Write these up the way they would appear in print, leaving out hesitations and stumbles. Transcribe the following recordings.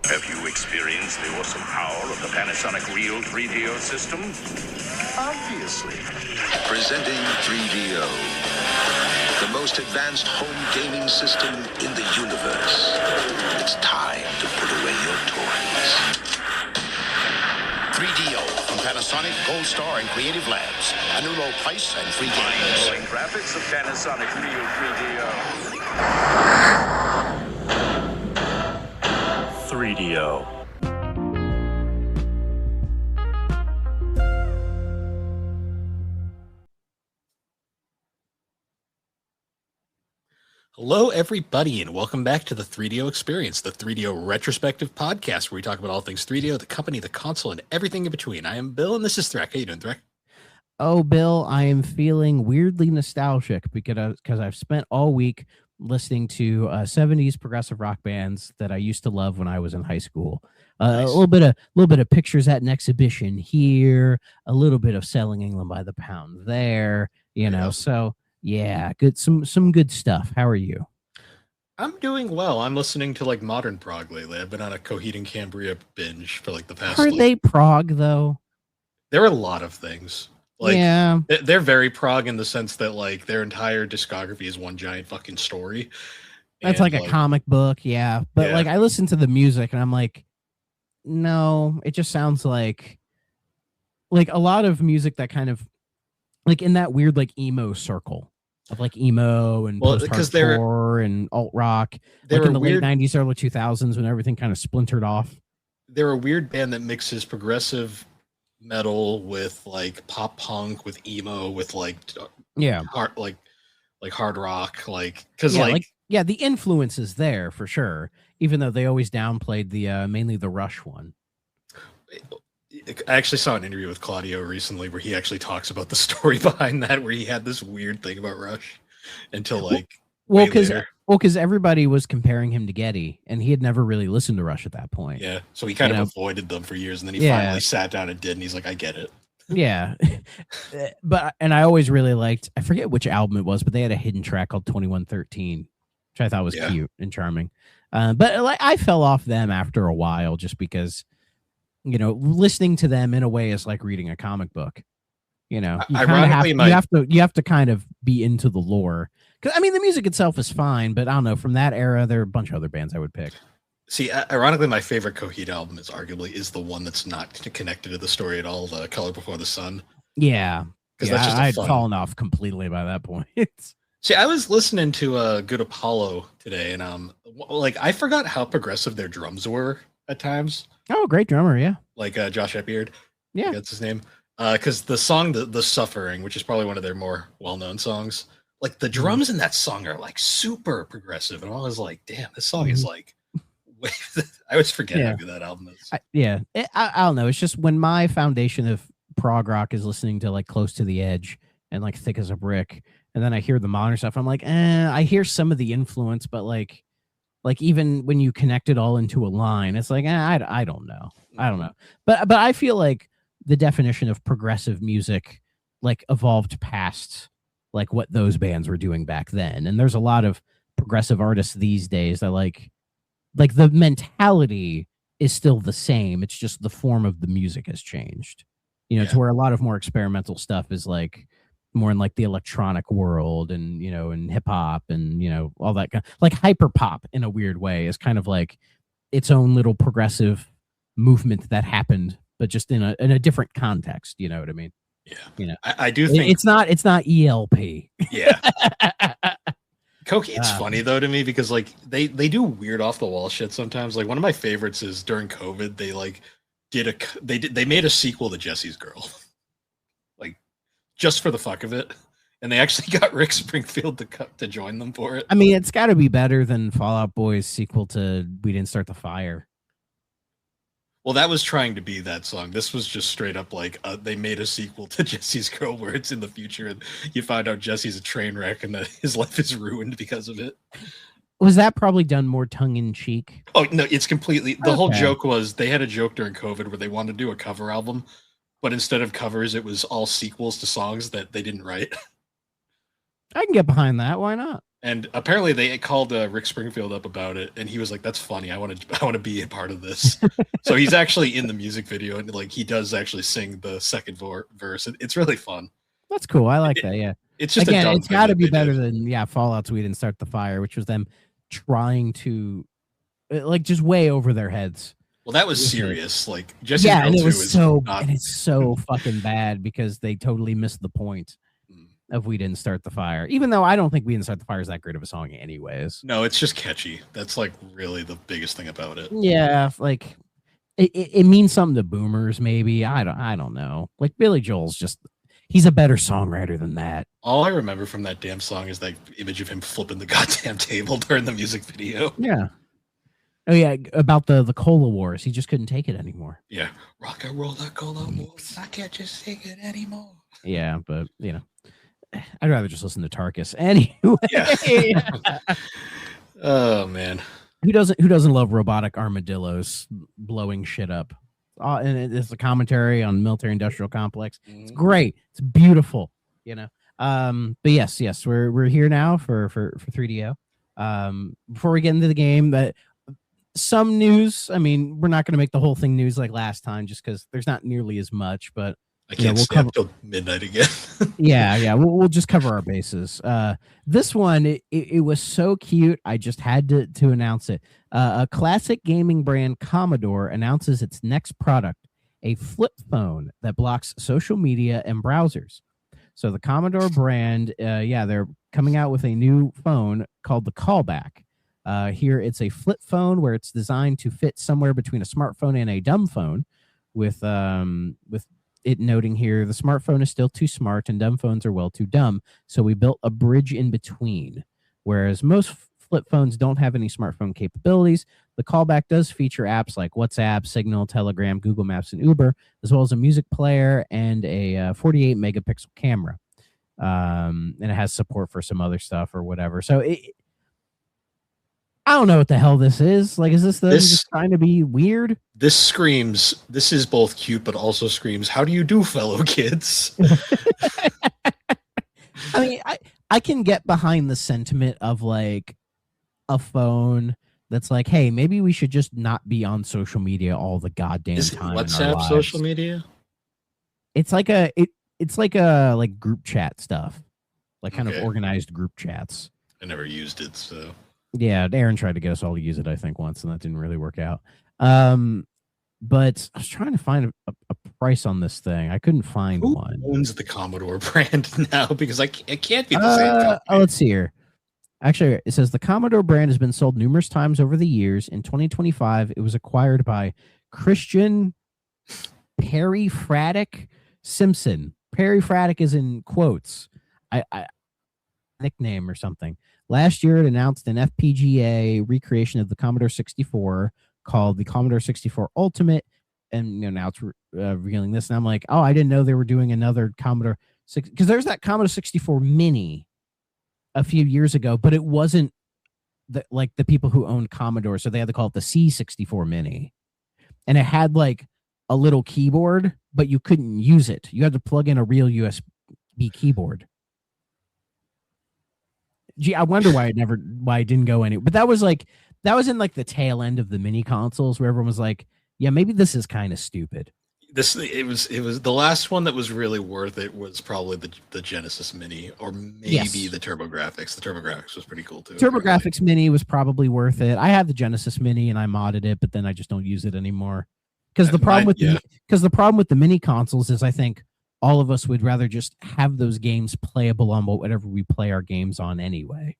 Have you experienced the awesome power of the Panasonic Real 3DO system? Obviously. Presenting 3DO, the most advanced home gaming system in the universe. It's time to put away your toys. 3DO from Panasonic, Gold Star, and Creative Labs. A new low price and free games. Mind-blowing graphics of Panasonic Real 3DO. 3DO. Hello, everybody, and welcome back to the 3DO Experience, the 3DO retrospective podcast where we talk about all things 3DO, the company, the console, and everything in between. I am Bill, and this is Threk. How you doing, Threk? Oh, Bill, I am feeling weirdly nostalgic because I've spent all week listening to 70s progressive rock bands that I used to love when I was in high school. Nice. A little bit of Pictures at an Exhibition here, a little bit of Selling England by the Pound there, you know. So yeah, good, some good stuff. How are you? I'm doing well. I'm listening to like modern prog lately. I've been on a Coheed and Cambria binge for like the past. Are they prog though? There are a lot of things. Like, yeah, they're very prog in the sense that like their entire discography is one giant fucking story. That's like a comic book, yeah. But like I listen to the music and I'm like, no, it just sounds like a lot of music that kind of like in that weird like emo circle of like emo and post-hardcore and alt rock, like in the late 90s, early 2000s when everything kind of splintered off. They're a weird band that mixes progressive metal with like pop punk with emo with like hard, like hard rock, like because the influence is there for sure, even though they always downplayed the mainly the Rush one. I actually saw an interview with Claudio recently where he actually talks about the story behind that, where he had this weird thing about Rush until like because everybody was comparing him to Geddy, and he had never really listened to Rush at that point. Yeah, so he kind of avoided them for years, and then he finally sat down and did, and he's like, I get it. Yeah. And I always really liked, I forget which album it was, but they had a hidden track called 2113, which I thought was cute and charming. But like I fell off them after a while just because, you know, listening to them in a way is like reading a comic book. You know, you have to kind of be into the lore. Because I mean, the music itself is fine, but I don't know. From that era, there are a bunch of other bands I would pick. See, ironically, my favorite Coheed album is the one that's not connected to the story at all. The Color Before the Sun. Yeah, because I had fallen off completely by that point. See, I was listening to Good Apollo today, and like I forgot how progressive their drums were at times. Oh, great drummer, yeah. Like Josh Eppiard. Yeah, that's his name. Because the song the Suffering, which is probably one of their more well-known songs, like the drums in that song are like super progressive, and I was like, damn, this song is like I always forget how good that album is. I don't know. It's just when my foundation of prog rock is listening to like Close to the Edge and like Thick as a Brick, and then I hear the modern stuff, I'm like, I hear some of the influence, but like even when you connect it all into a line, it's like I don't know. But I feel like the definition of progressive music like evolved past like what those bands were doing back then, and there's a lot of progressive artists these days that like the mentality is still the same. It's just the form of the music has changed, you know, to where a lot of more experimental stuff is like more in like the electronic world and, you know, and hip hop and, you know, all that kind of, like hyper pop in a weird way is kind of like its own little progressive movement that happened, but just in a different context. You know what I mean? Yeah. You know, I do think it's not ELP. Yeah. It's funny though to me because like they do weird off the wall shit sometimes. Like one of my favorites is during COVID they like they made a sequel to Jesse's Girl, like just for the fuck of it, and they actually got Rick Springfield to join them for it. I mean, it's got to be better than Fall Out Boy's sequel to We Didn't Start the Fire. Well, that was trying to be that song. This was just straight up like they made a sequel to Jesse's Girl where it's in the future and you find out Jesse's a train wreck and that his life is ruined because of it. Was that probably done more tongue in cheek? Oh, no, it's completely. The whole joke was they had a joke during COVID where they wanted to do a cover album, but instead of covers, it was all sequels to songs that they didn't write. I can get behind that. Why not? And apparently they called Rick Springfield up about it, and he was like, "That's funny. I want to be a part of this." So he's actually in the music video, and like he does actually sing the second verse. It's really fun. That's cool. I like that. Yeah. It's just again, it's got to be better than Fallout's "We Didn't Start the Fire," which was them trying to like just way over their heads. Well, that was serious. Like Jesse and it was so and it's so fucking bad because they totally missed the point of "We Didn't Start the Fire," even though I don't think "We Didn't Start the Fire" is that great of a song anyways. No, it's just catchy. That's like really the biggest thing about it. Yeah, like it means something to boomers, maybe. I don't know. Like Billy Joel's he's a better songwriter than that. All I remember from that damn song is that image of him flipping the goddamn table during the music video. Yeah. Oh yeah, about the cola wars. He just couldn't take it anymore. Yeah. Rock and roll the cola wars. I can't just take it anymore. Yeah, but I'd rather just listen to Tarkus anyway. Yeah. Oh man, who doesn't love robotic armadillos blowing shit up? And it's a commentary on military-industrial complex. It's great. It's beautiful. But yes, we're here now for 3DO. Before we get into the game, that some news. I mean, we're not going to make the whole thing news like last time, just because there's not nearly as much, but. I can't stay up till midnight again. yeah. We'll just cover our bases. This one, it was so cute. I just had to announce it. A classic gaming brand, Commodore, announces its next product, a flip phone that blocks social media and browsers. So the Commodore brand, they're coming out with a new phone called the Callback. Here, it's a flip phone where it's designed to fit somewhere between a smartphone and a dumb phone, with it noting here, the smartphone is still too smart and dumb phones are well too dumb. So we built a bridge in between. Whereas most flip phones don't have any smartphone capabilities, the Callback does feature apps like WhatsApp, Signal, Telegram, Google Maps, and Uber, as well as a music player and a 48 megapixel camera. And it has support for some other stuff or whatever. So I don't know what the hell this is. Like, is this just trying to be weird? This is both cute, but also screams, how do you do, fellow kids? I mean, I can get behind the sentiment of like a phone that's like, hey, maybe we should just not be on social media all the goddamn time. WhatsApp social media? It's like like group chat stuff, like kind of organized group chats. I never used it, so. Yeah, Aaron tried to get us all to use it, I think, once, and that didn't really work out. But I was trying to find a price on this thing. I couldn't find one. Who owns the Commodore brand now? Because it can't be the same company. Let's see here. Actually, it says the Commodore brand has been sold numerous times over the years. In 2025, it was acquired by Christian Perifratic Simpson. Perifratic is in quotes. I nickname or something. Last year, it announced an FPGA recreation of the Commodore 64 called the Commodore 64 Ultimate, and now it's revealing this. And I'm like, oh, I didn't know they were doing another Commodore 6, because there's that Commodore 64 Mini a few years ago, but it wasn't like the people who owned Commodore, so they had to call it the C64 Mini, and it had like a little keyboard, but you couldn't use it. You had to plug in a real USB keyboard. Gee, I wonder why it didn't go anywhere. But that was in like the tail end of the mini consoles where everyone was like, yeah, maybe this is kind of stupid. It was the last one that was really worth it was probably the Genesis Mini, or maybe the TurboGrafx. The TurboGrafx was pretty cool too. TurboGrafx Mini was probably worth it. I had the Genesis Mini and I modded it, but then I just don't use it anymore. Because the problem with the mini consoles is I think all of us would rather just have those games playable on whatever we play our games on anyway,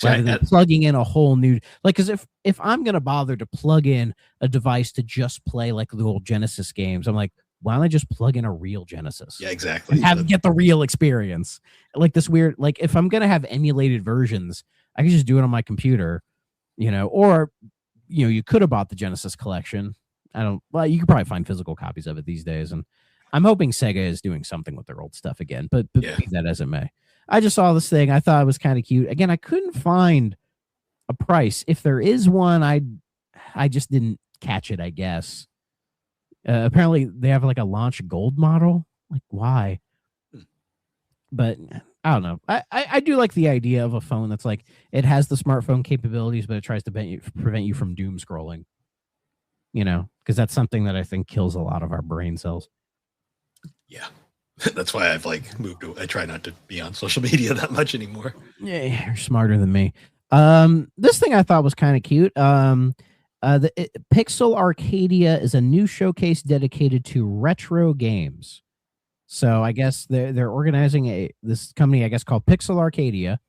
rather than plugging in a whole new, like, because if I'm going to bother to plug in a device to just play like the old Genesis games, I'm like, why don't I just plug in a real Genesis? Yeah, exactly. Get the real experience. Like this weird, like if I'm going to have emulated versions, I can just do it on my computer, or, you could have bought the Genesis collection. You could probably find physical copies of it these days. And I'm hoping Sega is doing something with their old stuff again, but be that as it may. I just saw this thing. I thought it was kind of cute. Again, I couldn't find a price. If there is one, I just didn't catch it, I guess. Apparently, they have like a launch gold model. Like, why? But I don't know. I do like the idea of a phone that's like it has the smartphone capabilities, but it tries to prevent you from doom scrolling. Because that's something that I think kills a lot of our brain cells. Yeah. That's why I've moved away. I try not to be on social media that much anymore. Yeah, you're smarter than me. This thing I thought was kind of cute. Pixel Arcadia is a new showcase dedicated to retro games. So I guess they're organizing this company, I guess, called Pixel Arcadia,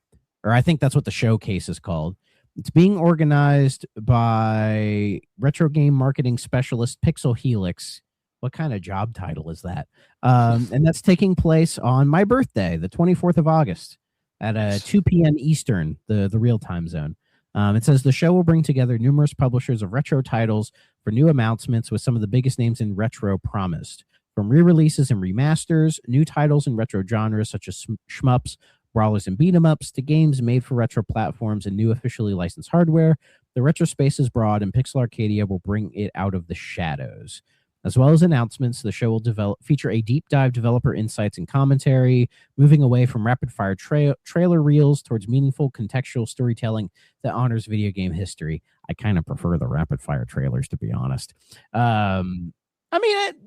or I think that's what the showcase is called. It's being organized by retro game marketing specialist Pixel Helix. What kind of job title is that? And that's taking place on my birthday, the 24th of August at 2 p.m. Eastern, the real time zone. It says the show will bring together numerous publishers of retro titles for new announcements with some of the biggest names in retro promised. From re-releases and remasters, new titles in retro genres such as shmups, brawlers, and beat-em-ups, to games made for retro platforms and new officially licensed hardware, the retro space is broad, and Pixel Arcadia will bring it out of the shadows. As well as announcements, the show will feature a deep dive developer insights and commentary, moving away from rapid-fire trailer reels towards meaningful contextual storytelling that honors video game history. I kind of prefer the rapid-fire trailers, to be honest.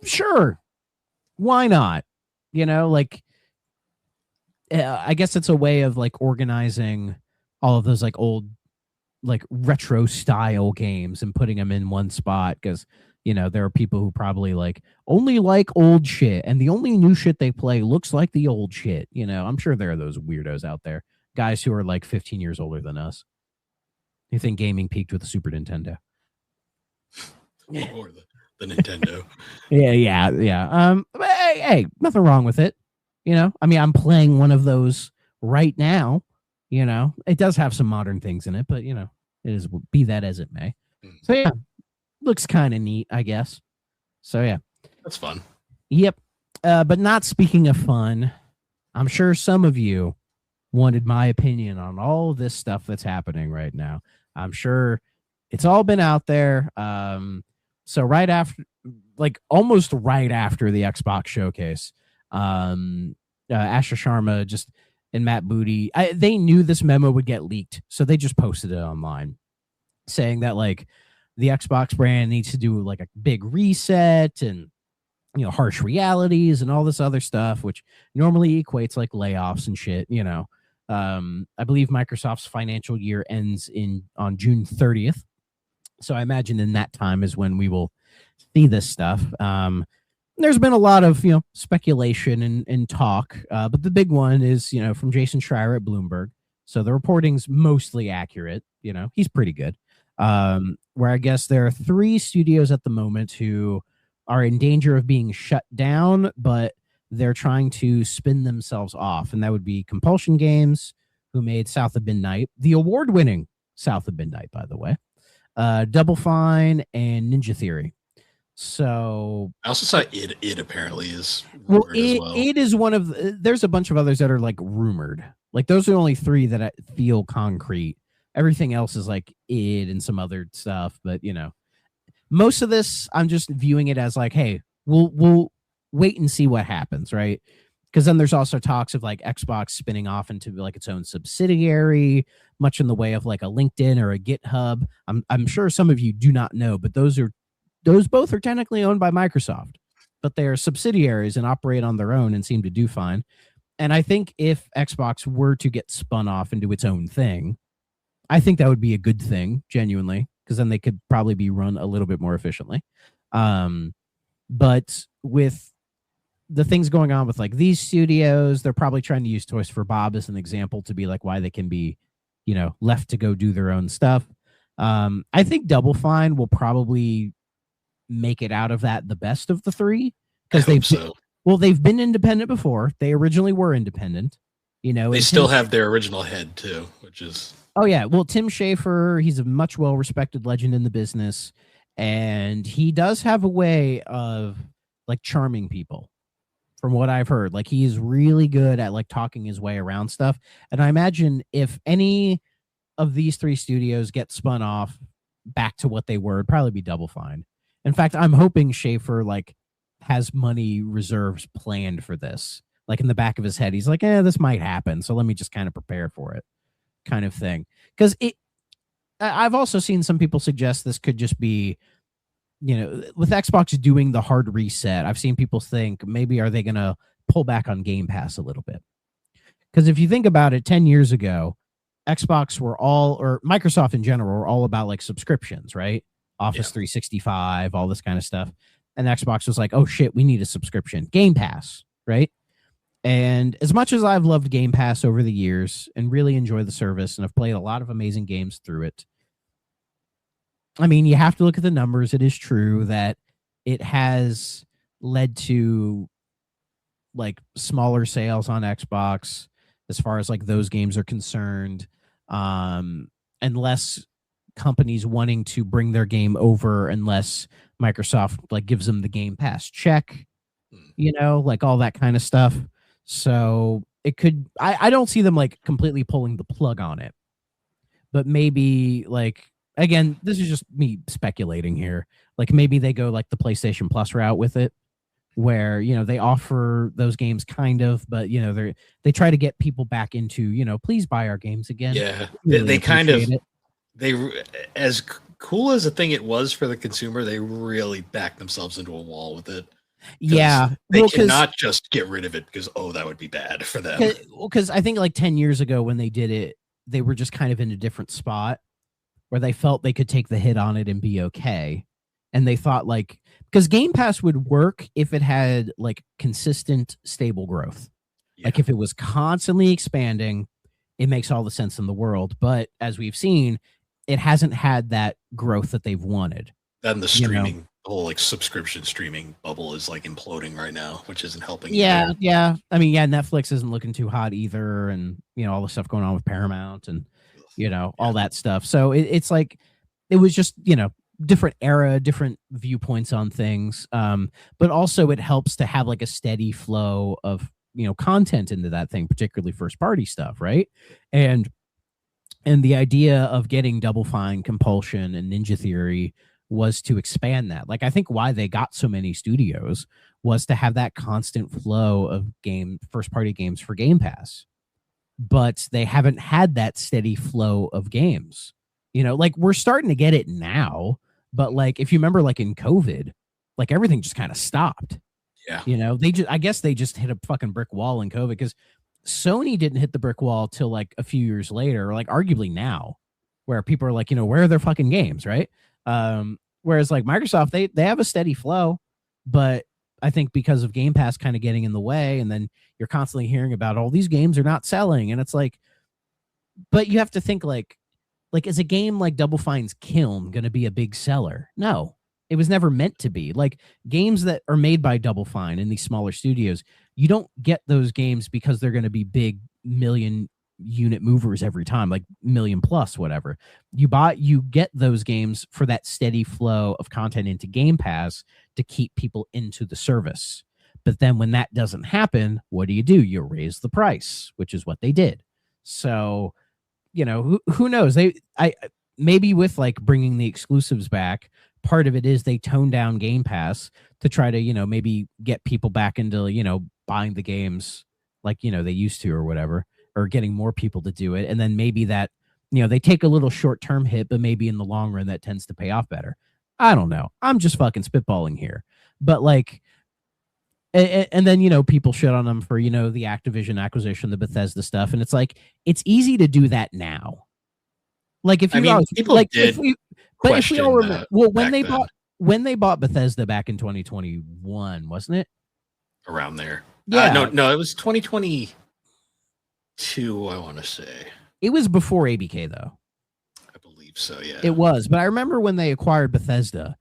Sure. Why not? I guess it's a way of organizing all of those old retro style games and putting them in one spot, because there are people who probably only like old shit, and the only new shit they play looks like the old shit. I'm sure there are those weirdos out there, guys who are 15 years older than us. You think gaming peaked with the Super Nintendo? Or the Nintendo. yeah. But hey, nothing wrong with it. I'm playing one of those right now. It does have some modern things in it, but it is, be that as it may. So yeah, looks kind of neat, I guess. So yeah, that's fun. Yep. But not speaking of fun, I'm sure some of you wanted my opinion on all of this stuff that's happening right now. I'm sure it's all been out there. So right after, almost right after the Xbox showcase, Asher Sharma and Matt Booty, they knew this memo would get leaked, so they just posted it online, saying that the Xbox brand needs to do a big reset and harsh realities and all this other stuff, which normally equates layoffs and shit. I believe Microsoft's financial year ends on June 30th. So I imagine in that time is when we will see this stuff. There's been a lot of, speculation and talk, but the big one is, from Jason Schreier at Bloomberg. So the reporting's mostly accurate. He's pretty good. Where I guess there are 3 studios at the moment who are in danger of being shut down, but they're trying to spin themselves off. And that would be Compulsion Games, who made South of Midnight, the award-winning South of Midnight, by the way, Double Fine, and Ninja Theory. So I also saw it apparently is rumored as well. It is one of there's a bunch of others that are rumored. Those are only 3 that I feel concrete. Everything else is id and some other stuff, but most of this I'm just viewing it as hey, we'll wait and see what happens, right? Because then there's also talks of Xbox spinning off into its own subsidiary, much in the way of a LinkedIn or a GitHub. I'm sure some of you do not know, but those both are technically owned by Microsoft, but they are subsidiaries and operate on their own and seem to do fine. And I think if Xbox were to get spun off into its own thing, I think that would be a good thing, genuinely, because then they could probably be run a little bit more efficiently. But with the things going on with these studios, they're probably trying to use Toys for Bob as an example to be why they can be, left to go do their own stuff. I think Double Fine will probably make it out of that the best of the 3, because they've been independent before. They originally were independent. They still have their original head too, which is. Oh yeah, well, Tim Schafer, he's a much well-respected legend in the business, and he does have a way of charming people, from what I've heard. He's really good at talking his way around stuff. And I imagine if any of these 3 studios get spun off back to what they were, it'd probably be Double Fine. In fact, I'm hoping Schafer has money reserves planned for this. like in the back of his head. He's like, this might happen, so let me just kind of prepare for it, kind of thing. Because I've also seen some people suggest this could just be, with Xbox doing the hard reset, I've seen people think maybe are they going to pull back on Game Pass a little bit? Because if you think about it, 10 years ago, Xbox or Microsoft in general were all about like subscriptions, right? Office 365, all this kind of stuff. And Xbox was like, oh shit, we need a subscription. Game Pass, right? And as much as I've loved Game Pass over the years and really enjoy the service and have played a lot of amazing games through it, I mean, you have to look at the numbers. It is true that it has led to like smaller sales on Xbox as far as like those games are concerned, and less companies wanting to bring their game over unless Microsoft like gives them the Game Pass check, like all that kind of stuff. So it could, I don't see them like completely pulling the plug on it, but maybe like, again, this is just me speculating here. Like maybe they go like the PlayStation Plus route with it, where they offer those games kind of, but they try to get people back into please buy our games again. Yeah, they kind of as cool as a thing it was for the consumer, they really backed themselves into a wall with it. Yeah, they cannot just get rid of it because that would be bad for them. Because I think like 10 years ago when they did it, they were just kind of in a different spot where they felt they could take the hit on it and be okay. And they thought like, because Game Pass would work if it had like consistent, stable growth. Yeah. Like if it was constantly expanding, it makes all the sense in the world. But as we've seen, it hasn't had that growth that they've wanted. Then the streaming, the whole like subscription streaming bubble is like imploding right now, which isn't helping. Yeah, either. Yeah. I mean, Netflix isn't looking too hot either, and all the stuff going on with Paramount and all that stuff. So it's like it was just different era, different viewpoints on things. But also it helps to have like a steady flow of content into that thing, particularly first party stuff, right? And the idea of getting Double Fine, Compulsion, and Ninja Theory was to expand that. Like I think why they got so many studios was to have that constant flow of first party games for Game Pass. But they haven't had that steady flow of games. Like we're starting to get it now, but like if you remember like in COVID, like everything just kind of stopped. Yeah. I guess they just hit a fucking brick wall in COVID, because Sony didn't hit the brick wall till like a few years later, or like arguably now, where people are like, where are their fucking games, right? Whereas like Microsoft, they have a steady flow, but I think because of Game Pass kind of getting in the way, and then you're constantly hearing about all these games are not selling, and it's like, but you have to think like is a game like Double Fine's Kiln going to be a big seller? No, it was never meant to be. Like games that are made by Double Fine in these smaller studios, you don't get those games because they're going to be big million unit movers every time, like million plus, whatever. You get those games for that steady flow of content into Game Pass to keep people into the service. But then when that doesn't happen, what do? You raise the price, which is what they did. So, who knows? Maybe with like bringing the exclusives back, part of it is they tone down Game Pass to try to, maybe get people back into, buying the games like, they used to or whatever, or getting more people to do it. And then maybe that, they take a little short-term hit, but maybe in the long run that tends to pay off better. I don't know. I'm just fucking spitballing here. But like, and then, people shit on them for, the Activision acquisition, the Bethesda stuff. And it's like, it's easy to do that now. Like if people like, if we all remember, well, when they bought Bethesda back in 2021, wasn't it? Around there. Yeah. No, it was 2022. I want to say it was before ABK though. I believe so. Yeah, it was. But I remember when they acquired Bethesda,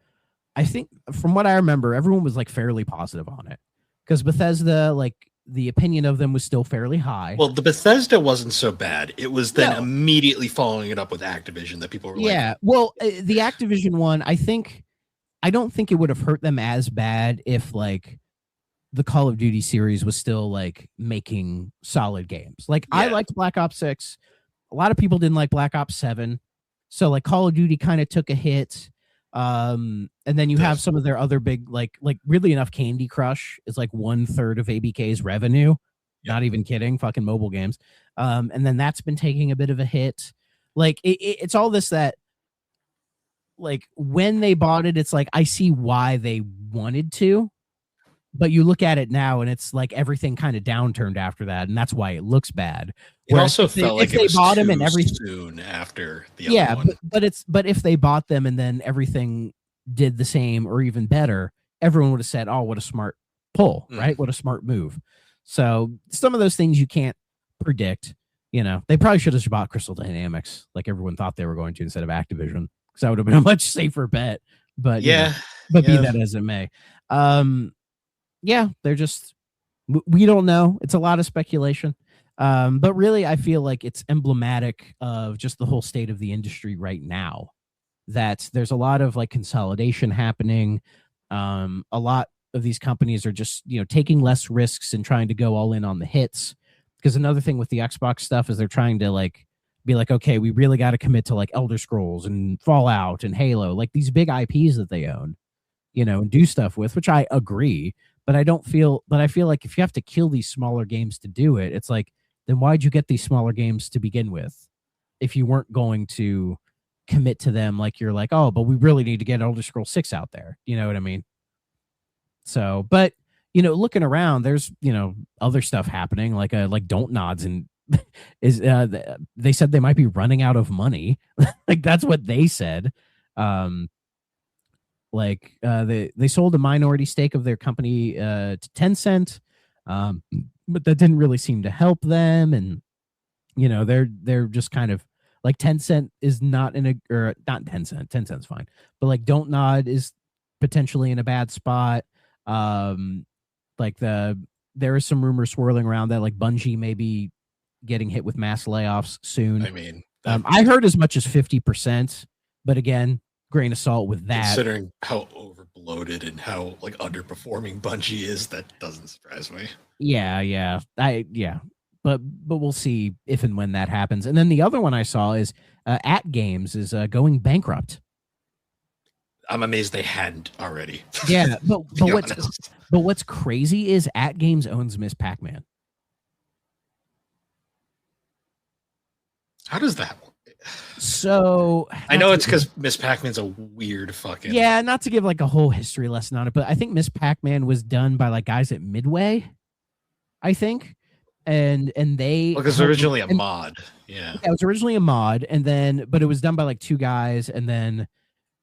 I think from what I remember, everyone was like fairly positive on it, because Bethesda, like the opinion of them was still fairly high. Well, the Bethesda wasn't so bad. It was then immediately following it up with Activision that people were like, yeah. Well, the Activision one, I don't think it would have hurt them as bad if like the Call of Duty series was still like making solid games. Like I liked Black Ops 6. A lot of people didn't like Black Ops 7. So like Call of Duty kind of took a hit. And then you have some of their other big, like really enough, Candy Crush is like 1/3 of ABK's revenue. Not even kidding. Fucking mobile games. And then that's been taking a bit of a hit. Like it's all this that, like, when they bought it, it's like, I see why they wanted to, but you look at it now and it's like everything kind of downturned after that, and that's why it looks bad. It also felt like if they bought them and everything soon after the other one. But if they bought them and then everything did the same or even better, everyone would have said, "Oh, what a smart pull, right? What a smart move." So some of those things you can't predict. You know, they probably should have bought Crystal Dynamics like everyone thought they were going to instead of Activision, because that would have been a much safer bet. But yeah, be that as it may. Yeah, they're just, we don't know. It's a lot of speculation. But really, I feel like it's emblematic of just the whole state of the industry right now, that there's a lot of like consolidation happening. A lot of these companies are just, taking less risks and trying to go all in on the hits. Because another thing with the Xbox stuff is they're trying to like be like, okay, we really got to commit to like Elder Scrolls and Fallout and Halo, like these big IPs that they own, and do stuff with, which I agree. But I feel like if you have to kill these smaller games to do it, it's like, then why'd you get these smaller games to begin with if you weren't going to commit to them? Like, you're like, oh, but we really need to get Elder Scrolls 6 out there. You know what I mean? So, but, looking around, there's, other stuff happening, like Don't Nods, and they said they might be running out of money. Like, that's what they said. They sold a minority stake of their company to Tencent, but that didn't really seem to help them. And they're just kind of like, Tencent is not not Tencent. Tencent's fine, but like Don't Nod is potentially in a bad spot. There is some rumors swirling around that like Bungie may be getting hit with mass layoffs soon. I mean, I heard as much as 50%, but again, grain of salt with that. Considering how overbloated and how like underperforming Bungie is, that doesn't surprise me. Yeah. But we'll see if and when that happens. And then the other one I saw is At Games is going bankrupt. I'm amazed they hadn't already. Yeah, but what's crazy is At Games owns Miss Pac-Man. How does that work? So I know it's because Miss Pac-Man's a weird fucking. Yeah, not to give like a whole history lesson on it, but I think Miss Pac-Man was done by like guys at Midway, I think, and they. Well, because originally a mod. Yeah, it was originally a mod, but it was done by like two guys, and then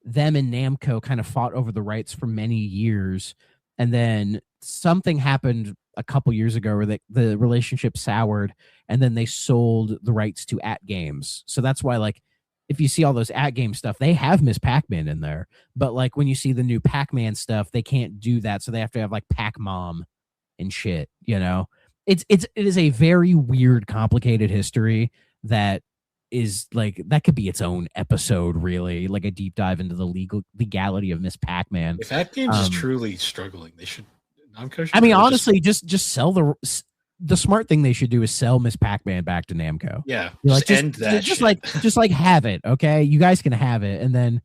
them and Namco kind of fought over the rights for many years, and then something happened a couple years ago where the relationship soured, and then they sold the rights to At Games. So that's why, like, if you see all those At Games stuff, they have Miss Pac-Man in there, but like when you see the new Pac-Man stuff, they can't do that, so they have to have like Pac-Mom and shit. It is a very weird, complicated history that is like, that could be its own episode, really, like a deep dive into the legality of Miss Pac-Man. If At Games is truly struggling, they should. I mean, honestly, just sell the smart thing they should do is sell Miss Pac-Man back to Namco. Yeah, just end that. Just like have it, okay? You guys can have it, and then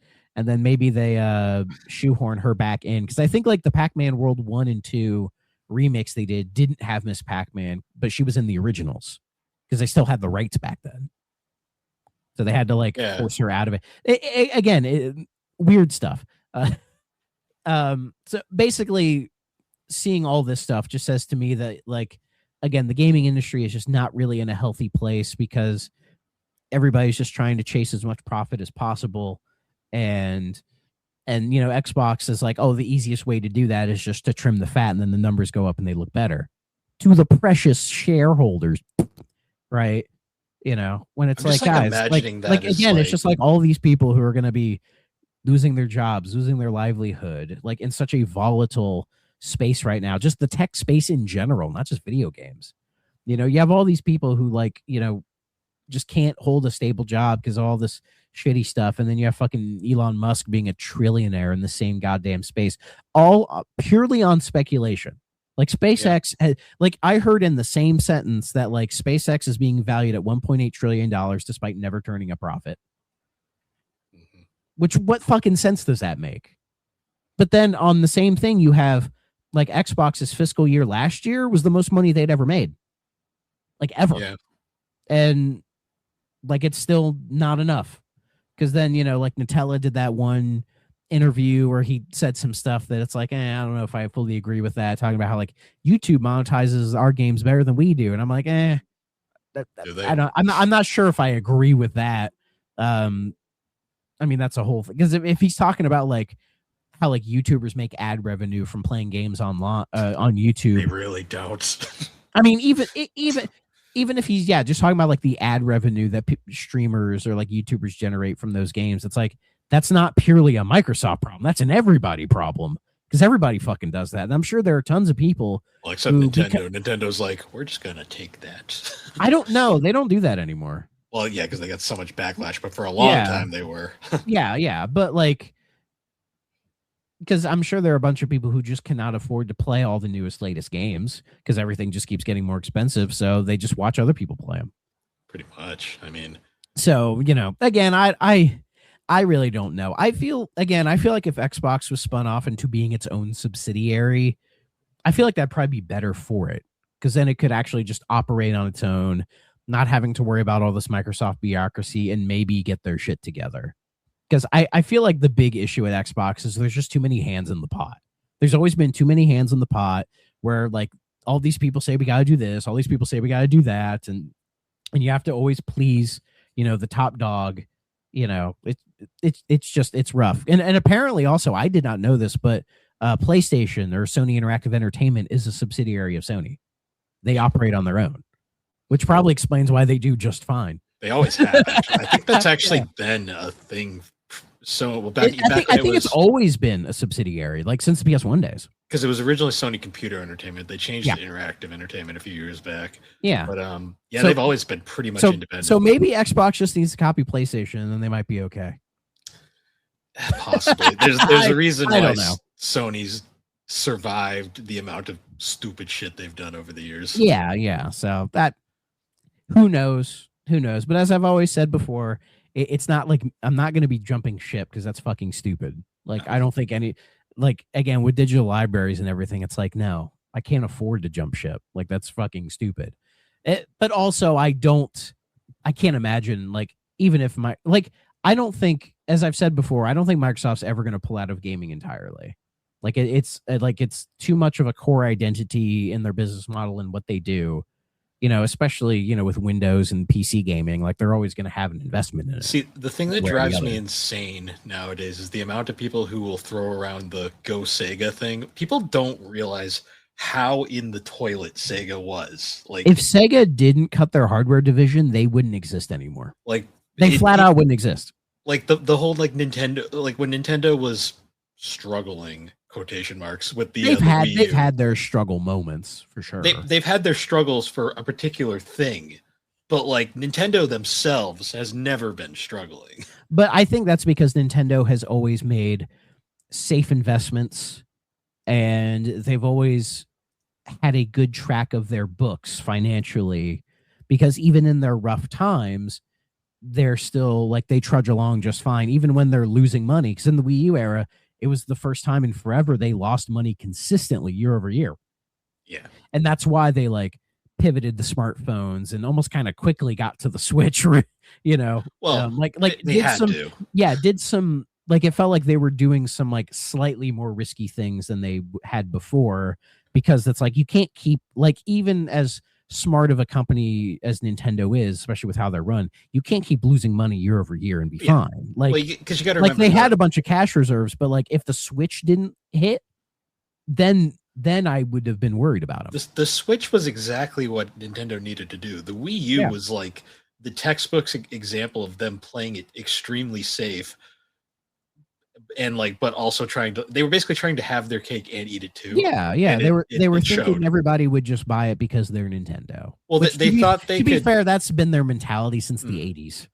maybe they shoehorn her back in, because I think like the Pac-Man World 1 and 2 remix they didn't have Miss Pac-Man, but she was in the originals because they still had the rights back then. So they had to like force her out of it. Weird stuff. So basically, seeing all this stuff just says to me that, like, again, the gaming industry is just not really in a healthy place, because everybody's just trying to chase as much profit as possible. And Xbox is like, oh, the easiest way to do that is just to trim the fat, and then the numbers go up and they look better to the precious shareholders, right? When it's like, guys, it's just like all these people who are going to be losing their jobs, losing their livelihood, like in such a volatile space right now, just the tech space in general, not just video games. You have all these people who like, just can't hold a stable job because of all this shitty stuff. And then you have fucking Elon Musk being a trillionaire in the same goddamn space, all purely on speculation. Like SpaceX, like I heard in the same sentence that like SpaceX is being valued at $1.8 trillion despite never turning a profit. Mm-hmm. Which, what fucking sense does that make? But then on the same thing, you have like Xbox's fiscal year last year was the most money they'd ever made. like ever. Yeah. And like it's still not enough. Because then, like Nutella did that one interview where he said some stuff that it's like, I don't know if I fully agree with that, talking about how like YouTube monetizes our games better than we do. And I'm like, I'm not sure if I agree with that. I mean, that's a whole thing. Because if he's talking about like how like YouTubers make ad revenue from playing games online on YouTube, they really don't. I mean, even if he's just talking about like the ad revenue that streamers or like YouTubers generate from those games, it's like that's not purely a Microsoft problem. That's an everybody problem because everybody fucking does that. And I'm sure there are tons of people. Well, except Nintendo. Nintendo's like, we're just gonna take that. I don't know. They don't do that anymore. Well, yeah, because they got so much backlash, but for a long time they were. yeah, but like. Because I'm sure there are a bunch of people who just cannot afford to play all the newest, latest games because everything just keeps getting more expensive. So they just watch other people play them. Pretty much. I mean, so, again, I really don't know. I feel like if Xbox was spun off into being its own subsidiary, I feel like that'd probably be better for it because then it could actually just operate on its own, not having to worry about all this Microsoft bureaucracy and maybe get their shit together. Because I feel like the big issue with Xbox is there's just too many hands in the pot. There's always been too many hands in the pot where like all these people say we got to do this, all these people say we got to do that, and you have to always please the top dog. It's rough. And apparently also I did not know this, but PlayStation or Sony Interactive Entertainment is a subsidiary of Sony. They operate on their own, which probably explains why they do just fine. They always have. I think that's actually been a thing. So I think it's always been a subsidiary, like since the PS1 days. Because it was originally Sony Computer Entertainment. They changed to Interactive Entertainment a few years back. Yeah. But they've always been pretty much independent. So maybe Xbox just needs to copy PlayStation and then they might be okay. Possibly. There's a reason why Sony's survived the amount of stupid shit they've done over the years. Yeah. So that who knows? But as I've always said before, it's not like I'm not going to be jumping ship because that's fucking stupid. Like, I don't think again, with digital libraries and everything, it's like, no, I can't afford to jump ship. Like, that's fucking stupid. But also, I can't imagine, like, even if I don't think, as I've said before, I don't think Microsoft's ever going to pull out of gaming entirely. Like, it's too much of a core identity in their business model and what they do. Especially, with Windows and PC gaming, like they're always going to have an investment in it. See, the thing that drives me insane nowadays is the amount of people who will throw around the Go Sega thing. People don't realize how in the toilet Sega was. Like, if Sega didn't cut their hardware division, they wouldn't exist anymore. Like, they flat out wouldn't exist. Like the whole like Nintendo, like when Nintendo was struggling, quotation marks, with the they've had their struggle moments for sure. They've had their struggles for a particular thing, but like Nintendo themselves has never been struggling. But I think that's because Nintendo has always made safe investments and they've always had a good track of their books financially, because even in their rough times, they're still like they trudge along just fine, even when they're losing money. Because in the Wii U era, it was the first time in forever they lost money consistently year over year. Yeah. And that's why they like pivoted the smartphones and almost kind of quickly got to the Switch, Well, they had to. Yeah, did some, like, it felt like they were doing some like slightly more risky things than they had before, because it's like you can't keep, like, even as smart of a company as Nintendo is, especially with how they're run, you can't keep losing money year over year and be fine. Like, because you got to remember, like, they had a bunch of cash reserves, but like if the Switch didn't hit, then I would have been worried about them. The Switch was exactly what Nintendo needed to do. The Wii U was like the textbook example of them playing it extremely safe, and like, but also they were basically trying to have their cake and eat it too. Yeah. They were thinking everybody would just buy it because they're Nintendo. Well, they thought they could. To be fair, that's been their mentality since the 80s.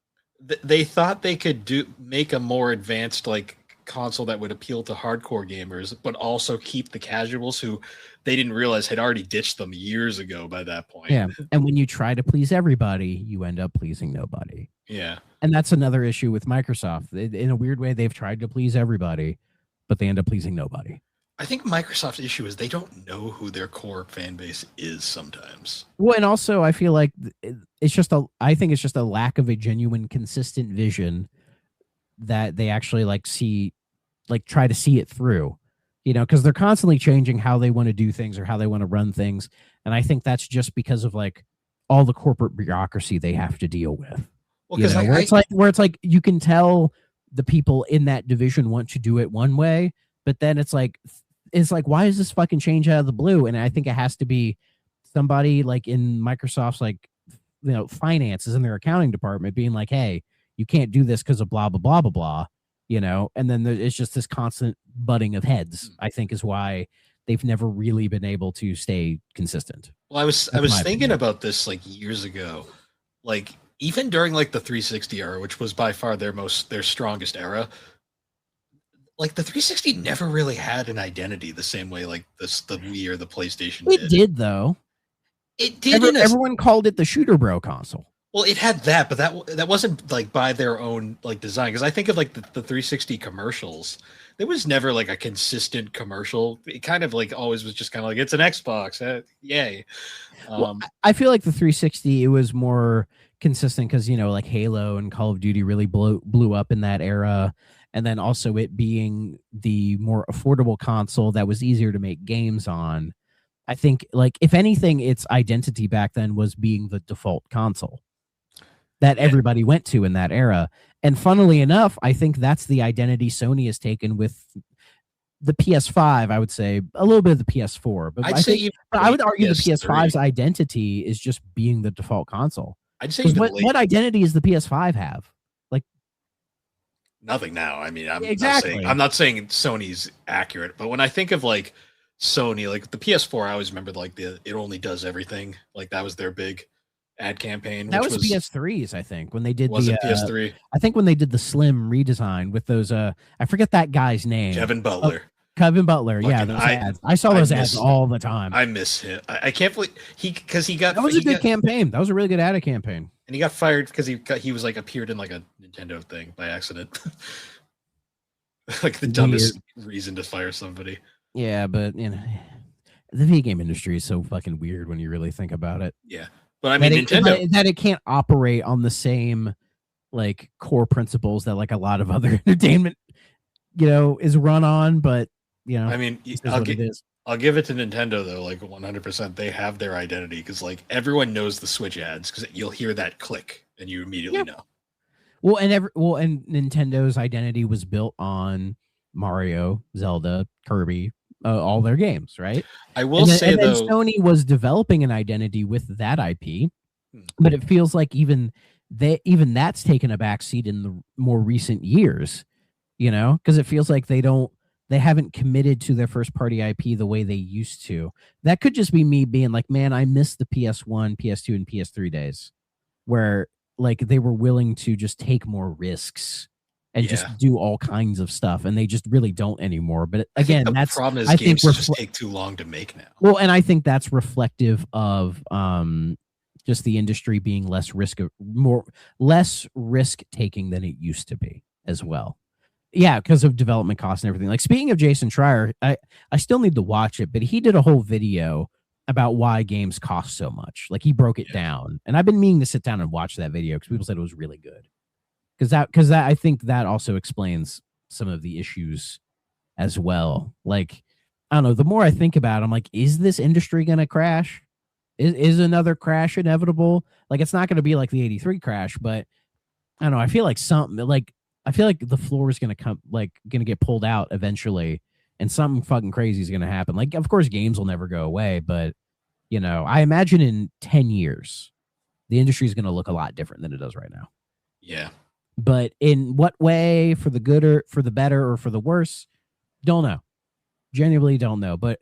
They thought they could make a more advanced like console that would appeal to hardcore gamers, but also keep the casuals who they didn't realize had already ditched them years ago by that point. Yeah, and when you try to please everybody, you end up pleasing nobody. Yeah. And that's another issue with Microsoft. In a weird way, they've tried to please everybody, but they end up pleasing nobody. I think Microsoft's issue is they don't know who their core fan base is sometimes. Well, and also I feel like I think it's just a lack of a genuine, consistent vision that they actually try to see it through, because they're constantly changing how they want to do things or how they want to run things. And I think that's just because of like all the corporate bureaucracy they have to deal with. Well, because where it's like you can tell the people in that division want to do it one way, but then it's like, why is this fucking change out of the blue? And I think it has to be somebody like in Microsoft's finances in their accounting department being like, hey, you can't do this because of blah, blah, blah, blah, blah, and then it's just this constant butting of heads, I think is why they've never really been able to stay consistent. Well, I was thinking about this like years ago, like even during like the 360 era, which was by far their strongest era. Like the 360 never really had an identity the same way like the Wii or the PlayStation did. It did though. It did. Everyone called it the shooter bro console. Well, it had that, but that wasn't like by their own like design. Because I think of like the 360 commercials. There was never like a consistent commercial. It kind of like always was just kind of like it's an Xbox, yay. Well, I feel like the 360 it was more consistent because like Halo and Call of Duty really blew up in that era. And then also it being the more affordable console that was easier to make games on. I think, like, if anything, its identity back then was being the default console that everybody went to in that era. And funnily enough, I think that's the identity Sony has taken with the PS5, I would say, a little bit of the PS4. But I would argue the PS5's identity is just being the default console. I'd say what identity does the PS5 have? Nothing now. I mean, I'm not saying Sony's accurate, but when I think of like Sony, like the PS4, I always remember like it only does everything. Like that was their big ad campaign. That was PS3's, I think, when they did it PS3? I think when they did the Slim redesign with those. I forget that guy's name. Kevin Butler. Kevin Butler. Yeah, those ads. I saw those ads all the time. I miss him. I can't believe that was a good campaign. That was a really good ad campaign. And he got fired because he was like appeared in like a Nintendo thing by accident. Like the dumbest reason to fire somebody. Yeah, but the video game industry is so fucking weird when you really think about it. Yeah, but I mean Nintendo that it can't operate on the same like core principles that like a lot of other entertainment is run on. But I mean, I'll give it to Nintendo though, like 100%. They have their identity because like everyone knows the Switch ads because you'll hear that click and you immediately know. Well, and Nintendo's identity was built on Mario, Zelda, Kirby, all their games, right? I will say though, Sony was developing an identity with that IP, but it feels like even that's taken a backseat in the more recent years, because it feels like they haven't committed to their first party IP the way they used to. That could just be me being like, man, I miss the PS1, PS2, and PS3 days where like they were willing to just take more risks and just do all kinds of stuff, and they just really don't anymore. But again, the problem is games just take too long to make now. Well, and I think that's reflective of just the industry being less risk taking than it used to be as well. Yeah, because of development costs and everything. Like speaking of Jason Schreier, I still need to watch it, but he did a whole video about why games cost so much. Like he broke it down, and I've been meaning to sit down and watch that video because people said it was really good. Because that I think that also explains some of the issues as well. Like I don't know. The more I think about it, I'm like, is this industry gonna crash? Is another crash inevitable? Like it's not gonna be like the '83 crash, but I don't know. I feel like the floor is gonna get pulled out eventually, and something fucking crazy is gonna happen. Like, of course, games will never go away, but I imagine in 10 years, the industry is gonna look a lot different than it does right now. Yeah. But in what way, for the good or for the better or for the worse, don't know. Genuinely don't know. But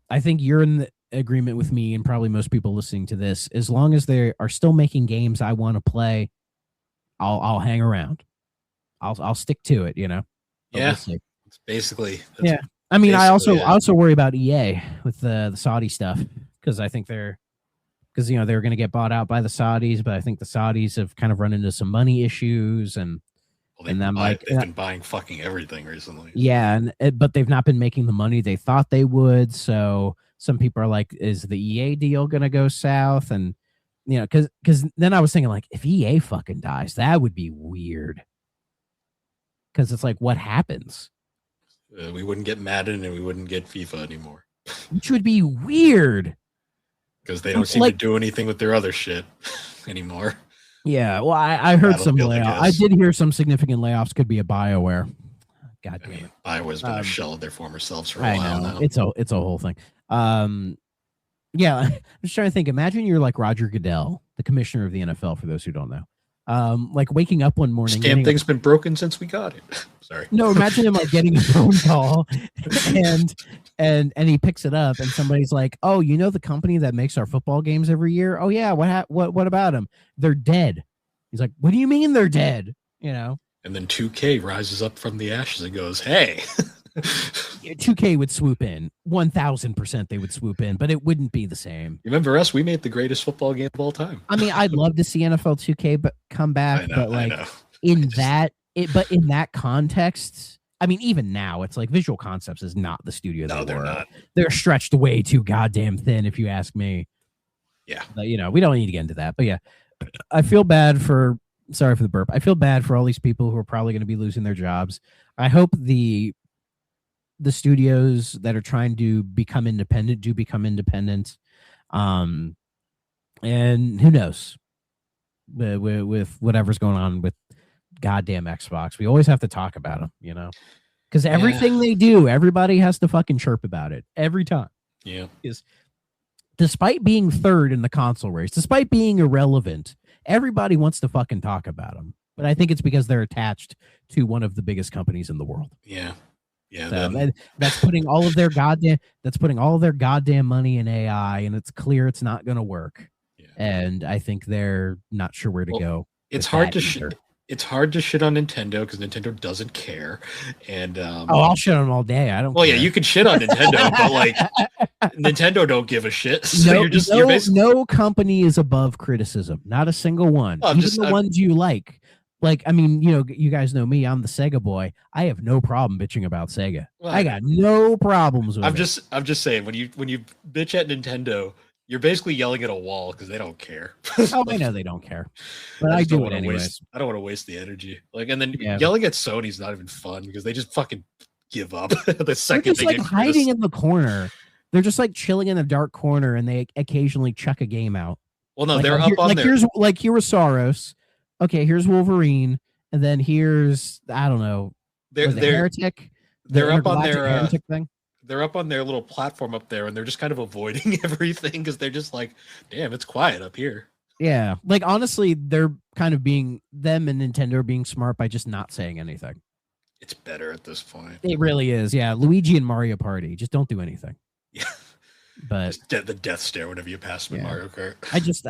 I think you're in the agreement with me and probably most people listening to this. As long as they are still making games I want to play, I'll hang around. I'll stick to it, But yeah. We'll it's basically. Yeah. I mean, I also worry about EA with the Saudi stuff because I think they were going to get bought out by the Saudis, but I think the Saudis have kind of run into some money issues, and Well, they've been buying fucking everything recently. Yeah, but they've not been making the money they thought they would. So some people are like, is the EA deal going to go south? And, because then I was thinking, like, if EA fucking dies, that would be weird. Because it's like, what happens? We wouldn't get Madden and we wouldn't get FIFA anymore. Which would be weird. Because they don't seem to do anything with their other shit anymore. Yeah, well, I heard some layoffs. I did hear some significant layoffs could be a BioWare. God damn it. BioWare's been a shell of their former selves for a while now. It's a whole thing. Yeah, I'm just trying to think. Imagine you're like Roger Goodell, the commissioner of the NFL, for those who don't know. Like waking up one morning. This damn thing's been broken since we got it. Sorry. No, imagine him like getting a phone call and he picks it up and somebody's like, "Oh, you know the company that makes our football games every year? Oh yeah, what about them? They're dead." He's like, "What do you mean they're dead?" And then 2K rises up from the ashes and goes, "Hey." 2K would swoop in. 1000% they would swoop in, but it wouldn't be the same. You remember us? We made the greatest football game of all time. I mean, I'd love to see NFL 2K come back, but like in that context, I mean, even now, it's like Visual Concepts is not the studio. No, they're not. They're stretched way too goddamn thin, if you ask me. Yeah. But, we don't need to get into that. But yeah, I feel bad for. Sorry for the burp. I feel bad for all these people who are probably going to be losing their jobs. I hope the studios that are trying to become independent do become independent. And who knows with whatever's going on with goddamn Xbox, we always have to talk about them, because everything they do, everybody has to fucking chirp about it every time. Yeah. Is despite being third in the console race, despite being irrelevant, everybody wants to fucking talk about them. But I think it's because they're attached to one of the biggest companies in the world. Yeah. Yeah, so that's putting all of their goddamn money in AI, and it's clear it's not going to work. Yeah. And I think they're not sure where to go. It's hard to shit on Nintendo because Nintendo doesn't care. And I'll shit on them all day. I don't. Well, care. Yeah, you can shit on Nintendo, but like Nintendo don't give a shit. So no company is above criticism. Not a single one. Even the ones you like. Like, I mean, you guys know me. I'm the Sega boy. I have no problem bitching about Sega. Well, I got no problems with it. I'm just saying, when you bitch at Nintendo, you're basically yelling at a wall because they don't care. I know they don't care, but I do it anyways. I don't want to waste the energy. Like, and then yelling at Sony's not even fun because they just fucking give up the second they get hiding in the corner. They're just like chilling in a dark corner, and they occasionally chuck a game out. Well, no, they're up on there. Here was Soros. Okay, here's Wolverine, and then here's I don't know. They're Heretic. They're up on their Heretic thing. They're up on their little platform up there, and they're just kind of avoiding everything because they're just like, "Damn, it's quiet up here." Yeah, like honestly, they're kind of being them and Nintendo are being smart by just not saying anything. It's better at this point. It really is. Yeah, Luigi and Mario Party just don't do anything. Yeah, but the death stare whenever you pass them in Mario Kart. I just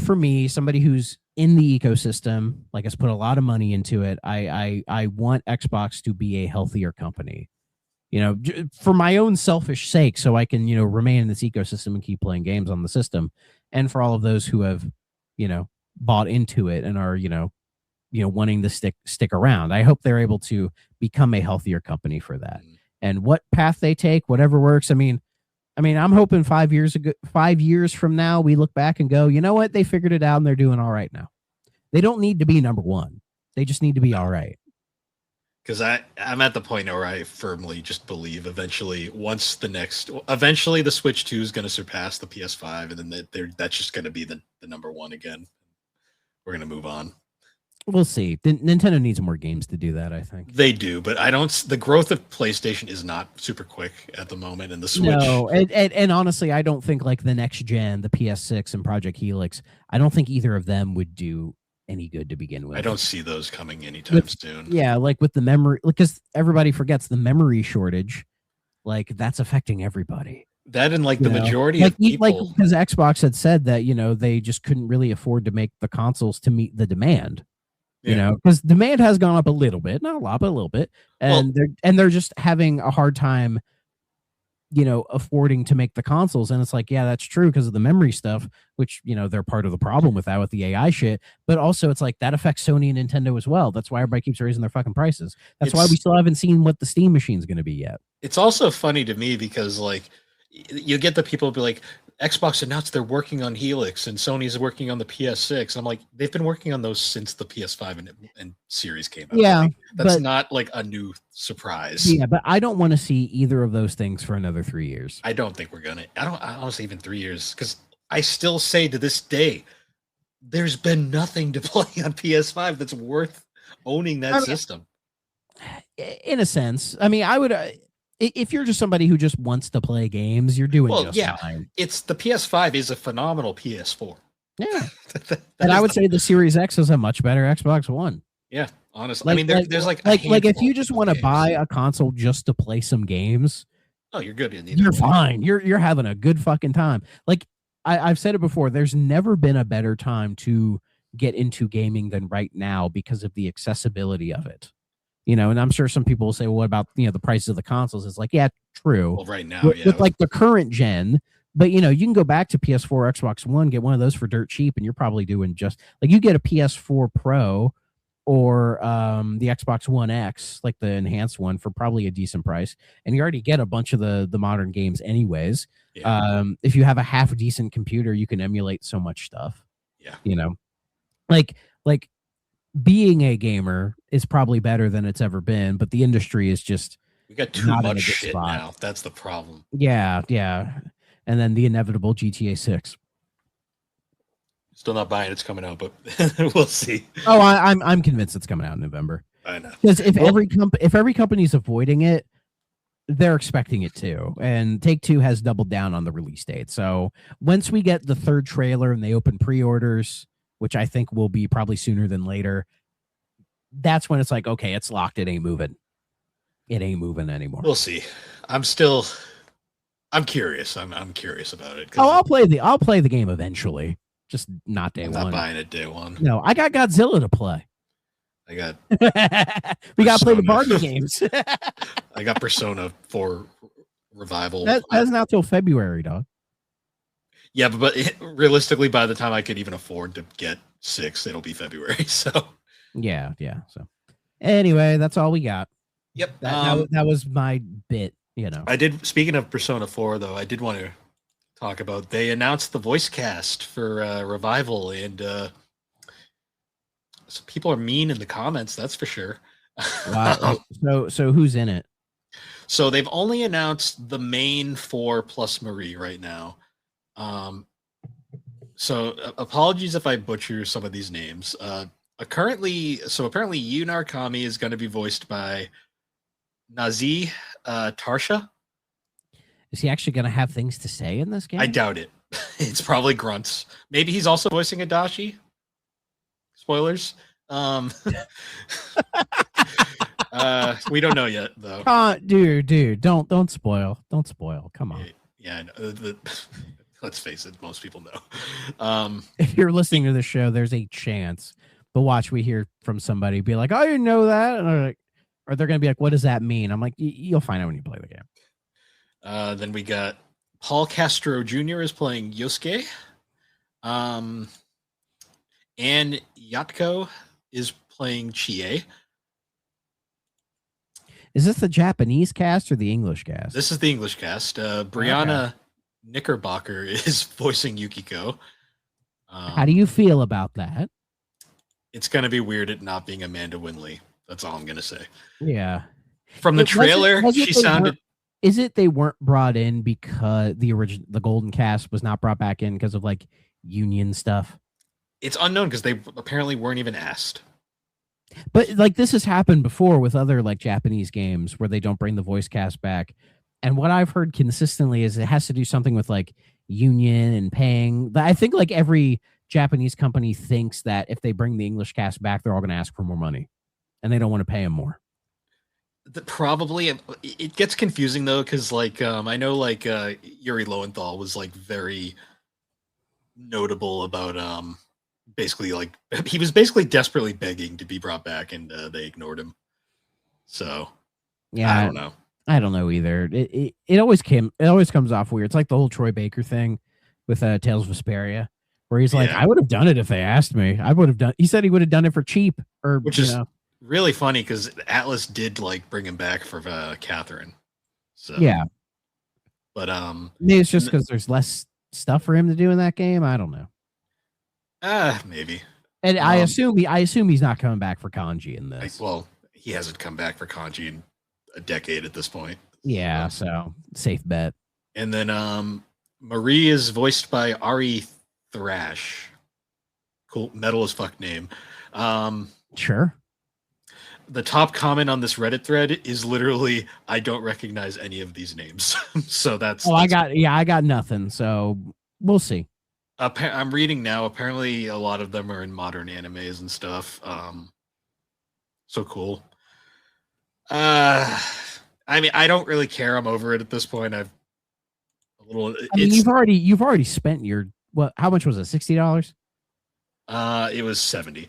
for me, somebody who's in the ecosystem, like has put a lot of money into it, I want Xbox to be a healthier company, for my own selfish sake, so I can, remain in this ecosystem and keep playing games on the system. And for all of those who have, bought into it and are, wanting to stick around, I hope they're able to become a healthier company for that. And what path they take, whatever works. I mean, I'm hoping 5 years from now, we look back and go, you know what? They figured it out and they're doing all right now. They don't need to be number one. They just need to be all right. Because I'm at the point where I firmly just believe eventually the Switch 2 is going to surpass the PS5, and then that's just going to be the number one again. We're going to move on. We'll see. Nintendo needs more games to do that, I think. They do, but the growth of PlayStation is not super quick at the moment, and the Switch. No, and honestly, I don't think like the next gen, the PS6 and Project Helix, I don't think either of them would do any good to begin with. I don't see those coming anytime soon. Yeah, like with the memory, because everybody forgets the memory shortage, like that's affecting everybody. That and like the majority of people. Like because Xbox had said that, they just couldn't really afford to make the consoles to meet the demand. Because demand has gone up a little bit, not a lot, but a little bit, and they're just having a hard time affording to make the consoles. And it's like, yeah, that's true because of the memory stuff, which, they're part of the problem with that, with the AI shit. But also it's like that affects Sony and Nintendo as well. That's why everybody keeps raising their fucking prices. That's why we still haven't seen what the Steam machine's going to be yet. It's also funny to me because like you get the people be like, Xbox announced they're working on Helix and Sony's working on the PS6. And I'm like, they've been working on those since the PS5 and series came out. Yeah. Like, that's not like a new surprise. Yeah, but I don't want to see either of those things for another 3 years. I don't think we're going to. I honestly even 3 years, because I still say to this day, there's been nothing to play on PS5 that's worth owning that system. In a sense. I mean, I would... if you're just somebody who just wants to play games, you're doing just fine. It's the PS5 is a phenomenal PS4. Yeah. And I would say the Series X is a much better Xbox One. Yeah, honestly. I mean, there's like if you just want to buy a console just to play some games, you're good. You're fine. You're having a good fucking time. Like I've said it before, there's never been a better time to get into gaming than right now because of the accessibility of it. And I'm sure some people will say, well, what about, the prices of the consoles? It's like, yeah, true. Well, right now, with like the current gen, but you can go back to PS4, Xbox One, get one of those for dirt cheap, and you're probably doing just like you get a PS4 Pro or the Xbox One X, like the enhanced one, for probably a decent price, and you already get a bunch of the modern games anyways. Yeah. If you have a half decent computer, you can emulate so much stuff. Yeah. Like being a gamer is probably better than it's ever been, but the industry is just we got too much shit now. That's the problem. Yeah. And then the inevitable GTA 6. Still not buying it's coming out, but we'll see. Oh, I'm convinced it's coming out in November. I know. Because if every company's avoiding it, they're expecting it too. And Take-Two has doubled down on the release date. So once we get the third trailer and they open pre-orders, which I think will be probably sooner than later, that's when it's like, okay, it's locked. It ain't moving. It ain't moving anymore. We'll see. I'm curious. I'm curious about it. I'll play the game eventually. Just not day one. Not buying it day one. No, I got Godzilla to play. We got to play the Barbie games. I got Persona 4 Revival. That's not till February, dog. Yeah, but realistically, by the time I could even afford to get 6, it'll be February. So yeah. So anyway, that's all we got. Yep. That was my bit. I did. Speaking of Persona 4, though, I did want to talk about. They announced the voice cast for Revival, and so people are mean in the comments. That's for sure. Wow. So who's in it? So they've only announced the main 4 plus Marie right now. So apologies if I butcher some of these names. Apparently Yu Narukami is going to be voiced by Nazi Tarsha. Is he actually going to have things to say in this game? I doubt it. It's probably grunts. Maybe he's also voicing Adachi. Spoilers. We don't know yet, though. Dude, don't spoil. Don't spoil. Come on. Yeah, let's face it, most people know. If you're listening to the show, there's a chance. But watch, we hear from somebody be like, "I didn't know that," and they're going to be like, "What does that mean?" I'm like, "You'll find out when you play the game." Then we got Paul Castro Jr. is playing Yosuke. And Yatko is playing Chie. Is this the Japanese cast or the English cast? This is the English cast. Brianna Knickerbocker is voicing Yukiko. How do you feel about that? It's going to be weird it not being Amanda Winley. That's all I'm going to say. Yeah. From the trailer, she sounded... Is it they weren't brought in because the Golden Cast was not brought back in because of like union stuff? It's unknown because they apparently weren't even asked. But like this has happened before with other like Japanese games where they don't bring the voice cast back. And what I've heard consistently is it has to do something with like union and paying. I think like every Japanese company thinks that if they bring the English cast back, they're all going to ask for more money and they don't want to pay them more. Probably it gets confusing though, because like I know like Yuri Lowenthal was like very notable about basically like he was basically desperately begging to be brought back and they ignored him. So yeah, I don't know. I don't know either. It always comes off weird. It's like the whole Troy Baker thing with Tales of Vesperia, where he's like, I would have done it if they asked me. I would have done. He said he would have done it for cheap, or which is really funny because Atlas did like bring him back for Catherine. So yeah, but maybe it's just because there's less stuff for him to do in that game. I don't know. Maybe. And I assume he's not coming back for Kanji in this. Well, he hasn't come back for Kanji in a decade at this point. Yeah, so safe bet. And then Marie is voiced by Ari Thrash. Cool, metal as fuck name. Sure. The top comment on this Reddit thread is literally, "I don't recognize any of these names." So that's. I got nothing. So we'll see. I'm reading now. Apparently, a lot of them are in modern animes and stuff. So cool. I mean, I don't really care. I'm over it at this point. You've already spent your what? How much was it? $60? It was 70.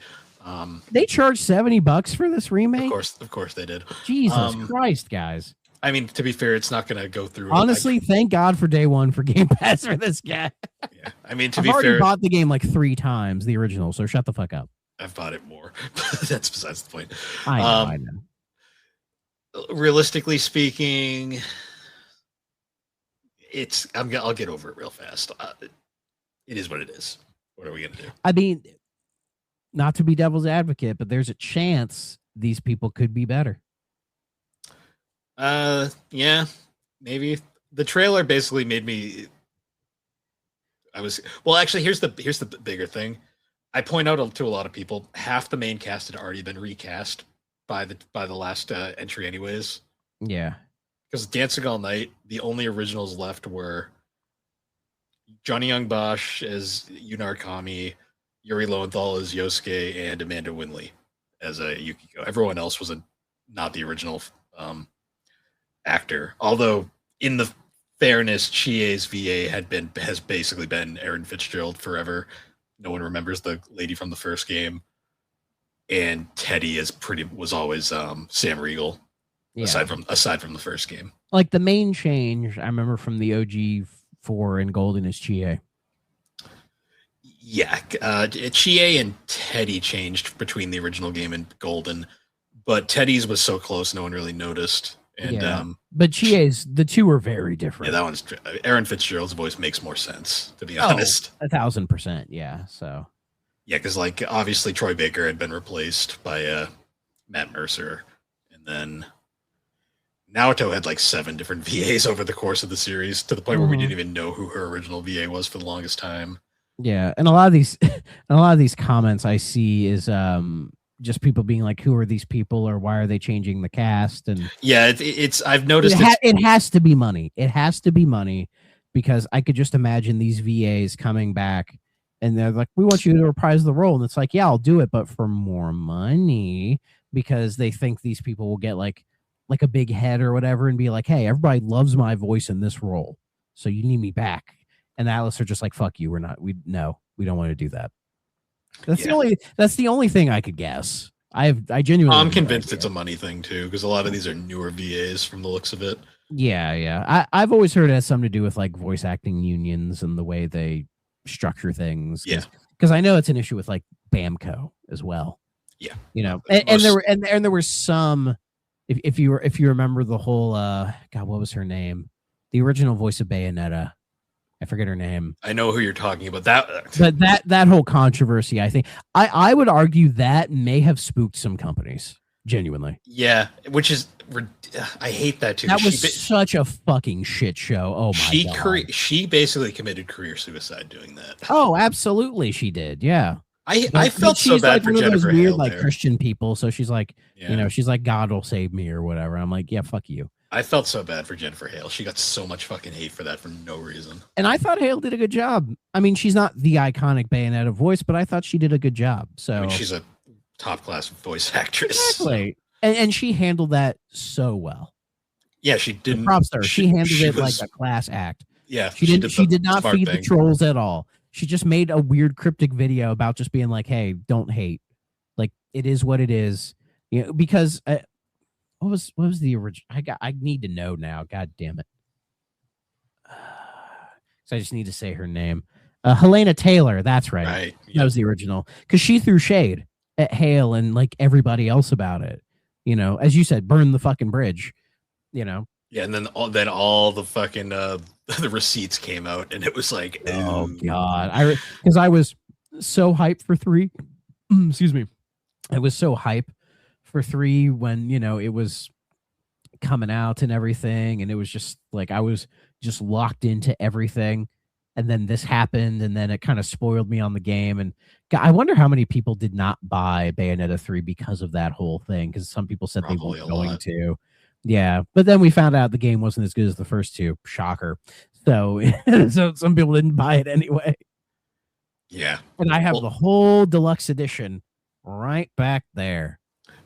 They charged $70 for this remake. Of course they did. Jesus Christ, guys. I mean, to be fair, it's not going to go through. Honestly, thank God for day one for Game Pass for this guy. Yeah, I mean, I've already bought the game like 3 times, the original. So shut the fuck up. I've bought it more. That's besides the point. I know. Realistically speaking, I'll get over it real fast. It is what it is. What are we gonna do? I mean, not to be devil's advocate, but there's a chance these people could be better. Yeah, maybe. The trailer basically made me. Actually, here's the bigger thing. I point out to a lot of people, half the main cast had already been recast by the last entry, anyways. Yeah, because Dancing All Night, the only originals left were Johnny Young Bosch as Yunar Kami, Yuri Lowenthal as Yosuke, and Amanda Winley as Yukiko. Everyone else was not the original actor. Although, in the fairness, Chie's VA has basically been Erin Fitzgerald forever. No one remembers the lady from the first game, and Teddy was always Sam Riegel. Yeah. Aside from the first game, like the main change I remember from the OG 4 and Golden is Chie. Yeah, Chie and Teddy changed between the original game and Golden, but Teddy's was so close no one really noticed. And but Chie's, the two are very different. Yeah, that one's Erin Fitzgerald's voice makes more sense, to be honest. 1,000%, yeah. So yeah, because like obviously Troy Baker had been replaced by Matt Mercer, and then Naoto had like 7 different VAs over the course of the series, to the point where we didn't even know who her original VA was for the longest time. Yeah, and a lot of these comments I see is just people being like, "Who are these people?" or "Why are they changing the cast?" And yeah, it's I've noticed it has to be money. It has to be money, because I could just imagine these VAs coming back and they're like, "We want you to reprise the role," and it's like, "Yeah, I'll do it, but for more money," because they think these people will get like a big head or whatever and be like, "Hey, everybody loves my voice in this role, so you need me back." And Atlas are just like, "Fuck you, we don't want to do that." That's the only thing I could guess. I genuinely. I'm convinced it's a money thing too, because a lot of these are newer VAs from the looks of it. Yeah. I've always heard it has something to do with like voice acting unions and the way they structure things. Yeah, because I know it's an issue with like Bamco as well. Yeah, and there were some. If you remember the whole God, what was her name? The original voice of Bayonetta. I forget her name. I know who you're talking about. But that whole controversy, I think I would argue that may have spooked some companies, genuinely. Yeah, which is, I hate that too. That was such a fucking shit show. Oh my God. She basically committed career suicide doing that. Oh, absolutely, she did. Yeah. I felt so bad for Jennifer Hale. Weird, like Christian people. So she's like, she's like, God will save me or whatever. I'm like, yeah, fuck you. I felt so bad for Jennifer Hale. She got so much fucking hate for that for no reason. And I thought Hale did a good job. I mean, she's not the iconic Bayonetta voice, but I thought she did a good job. So I mean, she's a top class voice actress. Exactly. And she handled that so well. Yeah, she didn't. Props to her. She handled it like a class act. Yeah, she did not feed the trolls at all. She just made a weird cryptic video about just being like, "Hey, don't hate. Like, it is what it is." You know, because What was the original? I need to know now. God damn it. So I just need to say her name. Helena Taylor. That's right. Right. Yep. That was the original. Because she threw shade at Hale and like everybody else about it. You know, as you said, burn the fucking bridge. You know. Yeah, and then all the fucking the receipts came out, and it was like, oh god, because I was so hyped for 3. Excuse me, I was so hyped for 3 when it was coming out and everything, and it was just like I was just locked into everything, and then this happened, and then it kind of spoiled me on the game. And I wonder how many people did not buy Bayonetta 3 because of that whole thing, because some people said Probably they were going to. Yeah, but then we found out the game wasn't as good as the first 2. Shocker. So, so some people didn't buy it anyway. Yeah. And I have the whole deluxe edition right back there.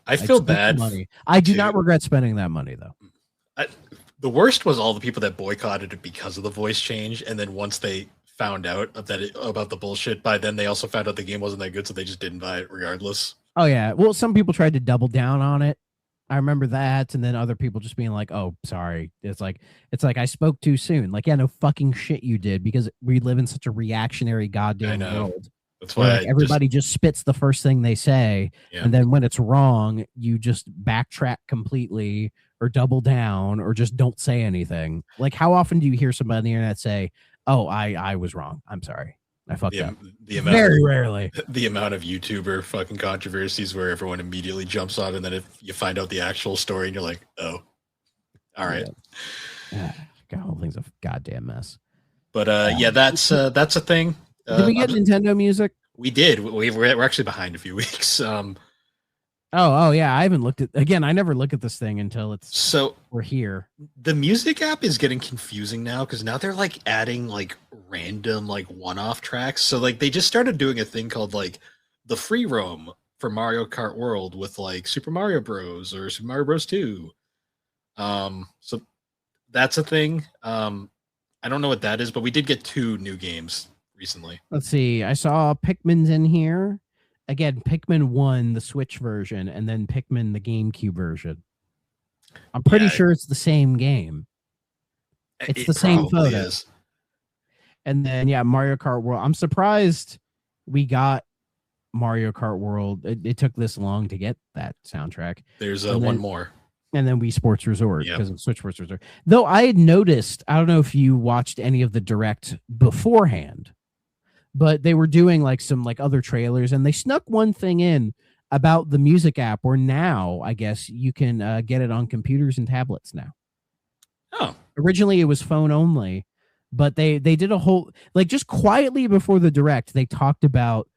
I feel bad. Money. I do not regret spending that money, though. The worst was all the people that boycotted it because of the voice change, and then once they found out about the bullshit, by then they also found out the game wasn't that good, so they just didn't buy it regardless. Oh, yeah. Well, some people tried to double down on it. I remember that, and then other people just being like, "Oh, sorry." It's like I spoke too soon. Like, yeah, no fucking shit you did, because we live in such a reactionary goddamn world. That's why everybody just spits the first thing they say, and then when it's wrong, you just backtrack completely or double down or just don't say anything. Like, how often do you hear somebody on the internet say, "Oh, I was wrong. I'm sorry. I fucked up." Very rarely. The amount of YouTuber fucking controversies where everyone immediately jumps on, and then if you find out the actual story, and you're like, "Oh, all right." Yeah. The whole thing's a goddamn mess. But that's a thing. Did we get Nintendo music? We did. We're actually behind a few weeks. Oh yeah, I haven't looked at. Again, I never look at this thing until we're here. The music app is getting confusing now, because now they're like adding like random like one-off tracks. So like they just started doing a thing called like the free roam for Mario Kart World with like Super Mario Bros. Or Super Mario Bros. 2. So that's a thing. I don't know what that is, but we did get 2 new games recently. Let's see. I saw Pikmin's in here. Again, Pikmin 1, the Switch version, and then Pikmin, the GameCube version. I'm pretty sure it's the same game. It's the same photo. Is. And then, Mario Kart World. I'm surprised we got Mario Kart World. It took this long to get that soundtrack. There's one more. And then Wii Sports Resort, because of Switch Sports Resort. Though I had noticed, I don't know if you watched any of the Direct beforehand, but they were doing like some like other trailers, and they snuck one thing in about the music app, where now I guess you can get it on computers and tablets now. Oh, originally it was phone only, but they did a whole, like, just quietly before the Direct, they talked about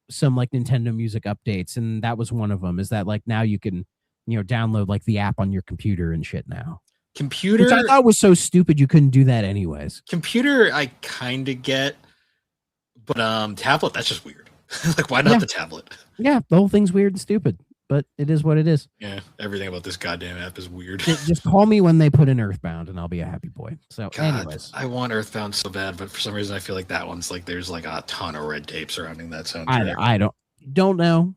some like Nintendo Music updates, and that was one of them. Is that like now you can download like the app on your computer and shit now. Computer, which I thought was so stupid, you couldn't do that anyways. Computer, I kind of get. But tablet, that's just weird. Like, why not the tablet? Yeah, the whole thing's weird and stupid, but it is what it is. Yeah, everything about this goddamn app is weird. Just call me when they put in Earthbound, and I'll be a happy boy. So, anyways, I want Earthbound so bad, but for some reason, I feel like that one's like there's like a ton of red tape surrounding that soundtrack. I don't know,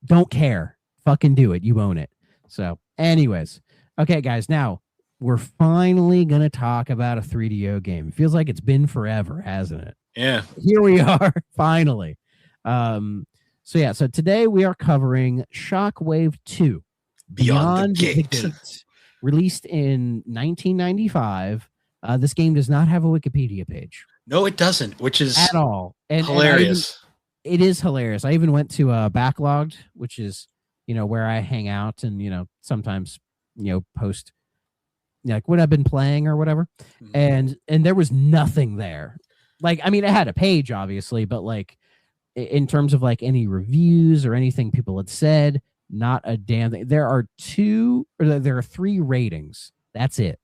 don't care. Fucking do it. You own it. So, anyways, okay, guys, now we're finally gonna talk about a 3DO game. It feels like it's been forever, hasn't it? Yeah. Here we are, finally. So today we are covering Shockwave 2, Beyond the Gate, released in 1995. This game does not have a Wikipedia page. No, it doesn't, which is at all. And hilarious. It is hilarious. I even went to Backlogged, which is, where I hang out and, sometimes, post like what I've been playing or whatever. Mm-hmm. And there was nothing there. Like, I mean, it had a page, obviously, but like in terms of like any reviews or anything people had said, not a damn thing. There are 3 ratings. That's it.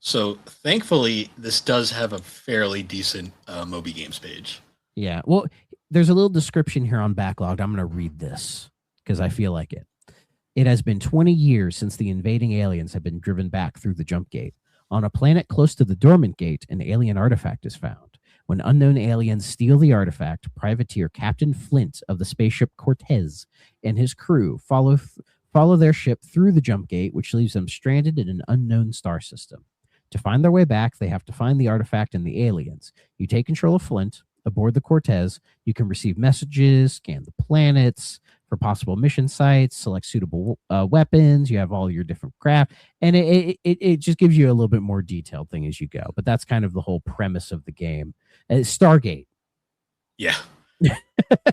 So thankfully, this does have a fairly decent Moby Games page. Yeah. Well, there's a little description here on Backlogged. I'm going to read this because I feel like it. It has been 20 years since the invading aliens have been driven back through the jump gate. On a planet close to the dormant gate, an alien artifact is found. When unknown aliens steal the artifact, privateer Captain Flint of the spaceship Cortez and his crew follow follow their ship through the jump gate, which leaves them stranded in an unknown star system. To find their way back, they have to find the artifact and the aliens. You take control of Flint. Aboard the Cortez, you can receive messages, scan the planets for possible mission sites, select suitable weapons. You have all your different craft, and it just gives you a little bit more detailed thing as you go. But that's kind of the whole premise of the game. Stargate. Yeah.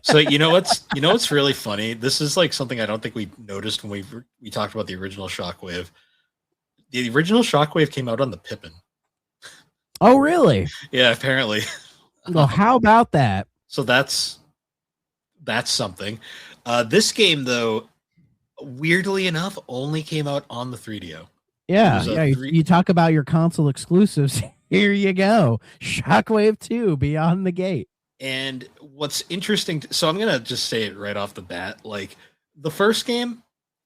So you know what's really funny? This is like something I don't think we noticed when we talked about the original Shockwave. The original Shockwave came out on the Pippin. Oh, really? Yeah, apparently. Well, how about that? So that's something. This game, though, weirdly enough, only came out on the 3DO. Yeah, you talk about your console exclusives. Here you go. Shockwave 2, Beyond the Gate. And what's interesting, so I'm going to just say it right off the bat. Like, the first game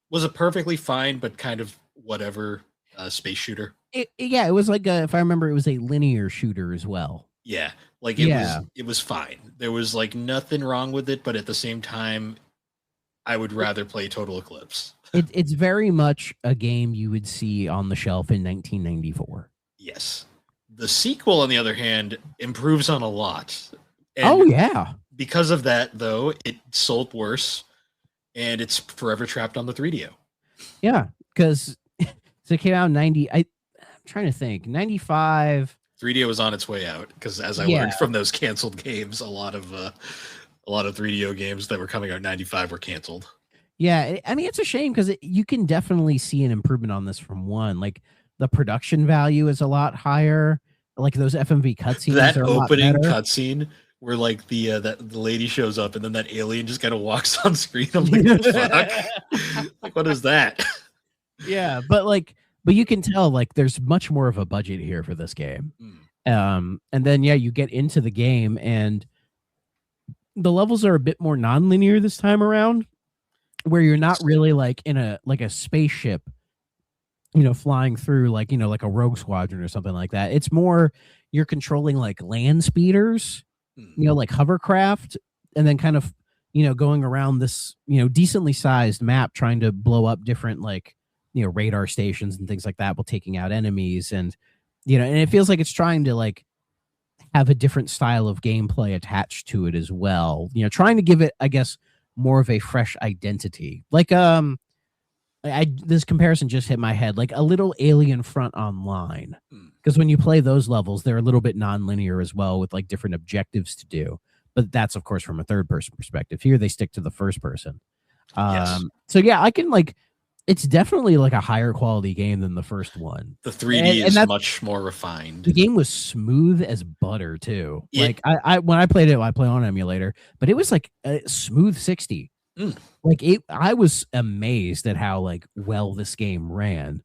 was a perfectly fine, but kind of whatever space shooter. It was like if I remember, it was a linear shooter as well. Yeah, like it was fine. There was like nothing wrong with it, but at the same time, I would rather play Total Eclipse. It's very much a game you would see on the shelf in 1994. Yes. The sequel, on the other hand, improves on a lot. And because of that, though, it sold worse, and it's forever trapped on the 3DO. Yeah, because so it came out in 90. I'm trying to think. 95. 3DO was on its way out because, as I learned from those canceled games, a lot of 3DO games that were coming out in 95 were canceled. Yeah, I mean, it's a shame because you can definitely see an improvement on this from one. Like, the production value is a lot higher. Like, those FMV cutscenes that are opening cutscene where like the lady shows up and then that alien just kind of walks on screen. I'm like, what the fuck? Like, what is that? Yeah, but you can tell like there's much more of a budget here for this game. And then you get into the game and the levels are a bit more non-linear this time around, where you're not really like in a spaceship, flying through like a Rogue Squadron or something like that. It's more you're controlling like land speeders, like hovercraft, and then kind of going around this decently sized map trying to blow up different like radar stations and things like that while taking out enemies. And and it feels like it's trying to like have a different style of gameplay attached to it as well, trying to give it, I guess, more of a fresh identity. Like this comparison just hit my head, like a little Alien Front Online, because when you play those levels, they're a little bit non-linear as well, with like different objectives to do, but that's of course from a third person perspective. Here they stick to the first person. So I can like, it's definitely like a higher quality game than the first one. The 3D is much more refined. The game was smooth as butter too. Like I when I played it, I play on emulator, but it was like a smooth 60. Like I was amazed at how like well this game ran.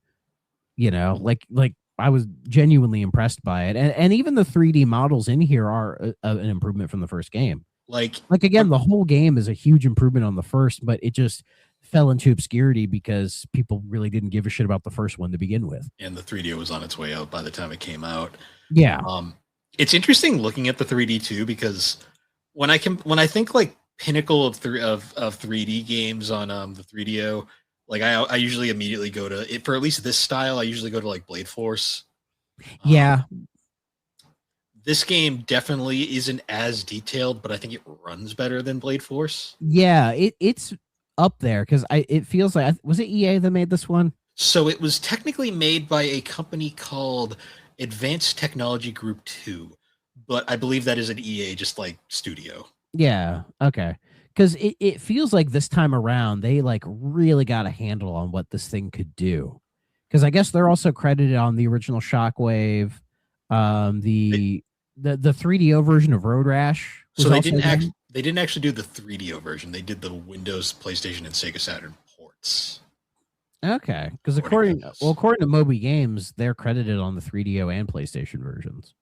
Like I was genuinely impressed by it, and even the 3D models in here are an improvement from the first game. Like again, the whole game is a huge improvement on the first, but it just fell into obscurity because people really didn't give a shit about the first one to begin with. And the 3D was on its way out by the time it came out. Yeah. It's interesting looking at the 3D too, because when I think like pinnacle of 3D games on the 3DO, like I usually immediately go to it for at least this style. I usually go to like Blade Force. This game definitely isn't as detailed, but I think it runs better than Blade Force. Yeah, it's up there because it feels like, was it EA that made this one? So it was technically made by a company called Advanced Technology Group 2, but I believe that is an EA just like studio. Yeah, okay. Because it feels like this time around they like really got a handle on what this thing could do. Because I guess they're also credited on the original Shockwave, the 3DO version of Road Rash. So they didn't actually do the 3DO version. They did the Windows, PlayStation, and Sega Saturn ports. Okay, because according to Moby Games, they're credited on the 3DO and PlayStation versions.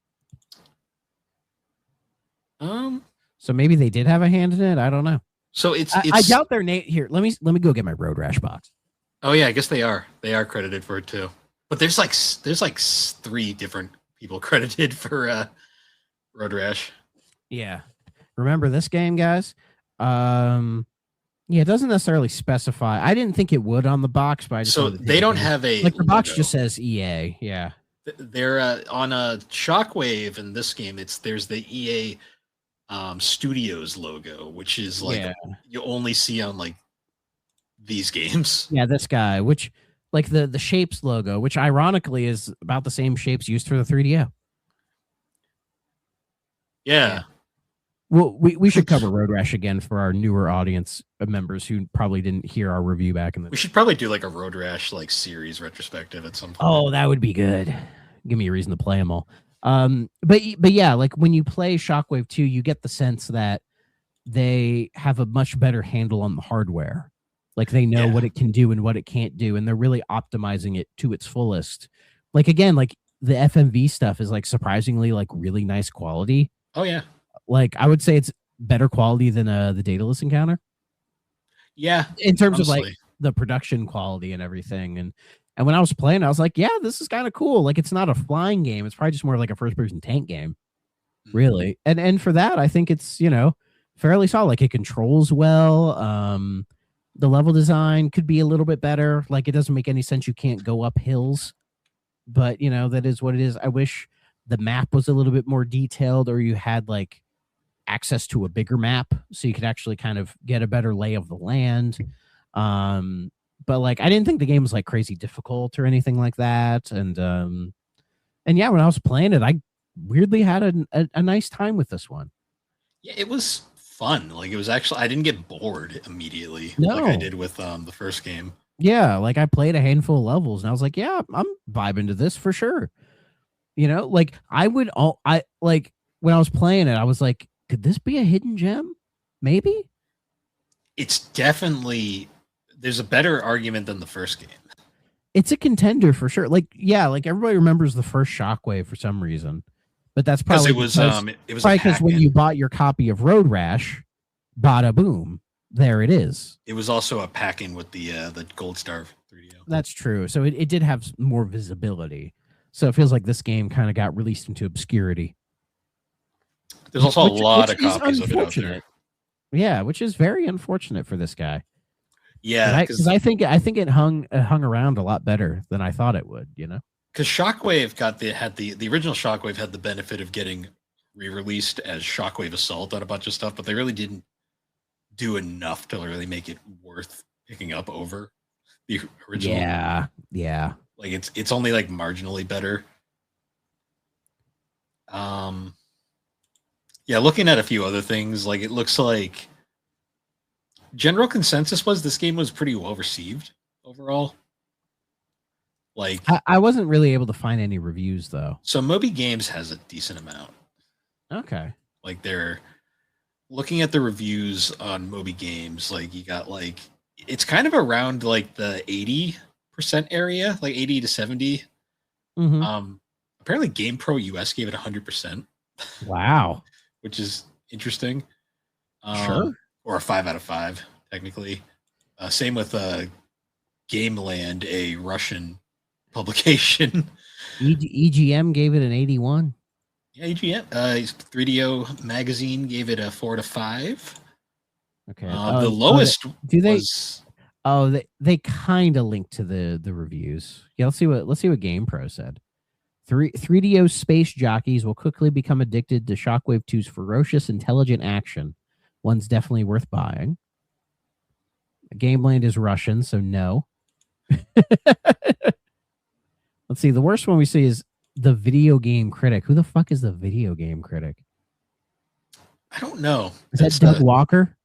So maybe they did have a hand in it. I don't know. So it's I doubt their name here. Let me go get my Road Rash box. Oh yeah, I guess they are. They are credited for it too. But there's like 3 different people credited for Road Rash. Yeah. Remember this game, guys? Yeah, it doesn't necessarily specify. I didn't think it would on the box, but I just so they don't have a like the box just says EA. Yeah, they're on a Shockwave in this game. There's the EA Studios logo, which is like you only see on like these games. Yeah, this guy, which like the shapes logo, which ironically is about the same shapes used for the 3DO. Yeah. Well, we should cover Road Rash again for our newer audience members who probably didn't hear our review back in the. We should probably do like a Road Rash like series retrospective at some point. Oh, that would be good. Give me a reason to play them all. But yeah, like when you play Shockwave 2, you get the sense that they have a much better handle on the hardware. Like they know what it can do and what it can't do, and they're really optimizing it to its fullest. Like again, like the FMV stuff is like surprisingly like really nice quality. Oh yeah. Like I would say it's better quality than the Daedalus Encounter. Yeah. In terms of like the production quality and everything. And when I was playing, I was like, yeah, this is kind of cool. Like it's not a flying game. It's probably just more like a first person tank game. Really. And for that, I think it's, fairly solid. Like it controls well. The level design could be a little bit better. Like it doesn't make any sense. You can't go up hills, but that is what it is. I wish the map was a little bit more detailed, or you had like access to a bigger map so you could actually kind of get a better lay of the land. But like I didn't think the game was like crazy difficult or anything like that. And yeah, when I was playing it, I weirdly had a nice time with this one. Yeah, it was fun. Like it was actually, I didn't get bored immediately like I did with the first game. Yeah, like I played a handful of levels and I was like, yeah, I'm vibing to this for sure. Like when I was playing it, I was like, could this be a hidden gem? Maybe. It's definitely, there's a better argument than the first game. It's a contender for sure. Like, yeah, like everybody remembers the first Shockwave for some reason, but that's probably it was probably because when you bought your copy of Road Rash, bada boom, there it is. It was also a pack-in with the Gold Star 3DO. That's true. So it did have more visibility. So it feels like this game kind of got released into obscurity. There's also a lot of copies of it out there. Yeah, which is very unfortunate for this guy. Yeah, because I think it hung around a lot better than I thought it would. Because Shockwave had the original Shockwave had the benefit of getting re-released as Shockwave Assault on a bunch of stuff, but they really didn't do enough to really make it worth picking up over the original. Yeah. Like it's only like marginally better. Yeah, looking at a few other things, like it looks like general consensus was this game was pretty well received overall. Like I wasn't really able to find any reviews though. So Moby Games has a decent amount. Okay. Like they're looking at the reviews on Moby Games, like you got like it's kind of around like the 80% area, like 80 to 70. Mm-hmm. Apparently GamePro US gave it 100%. Wow. Which is interesting. Sure. Or a 5 out of 5, technically. Same with Gameland, a Russian publication. EGM gave it an 81. Yeah, EGM. 3DO Magazine gave it a 4 to 5. Okay. The lowest they kind of link to the reviews. Yeah, let's see what GamePro said. 3DO space jockeys will quickly become addicted to Shockwave 2's ferocious, intelligent action. One's definitely worth buying. Gameland is Russian, so no. Let's see. The worst one we see is the Video Game Critic. Who the fuck is the Video Game Critic? I don't know. Is that Doug Walker?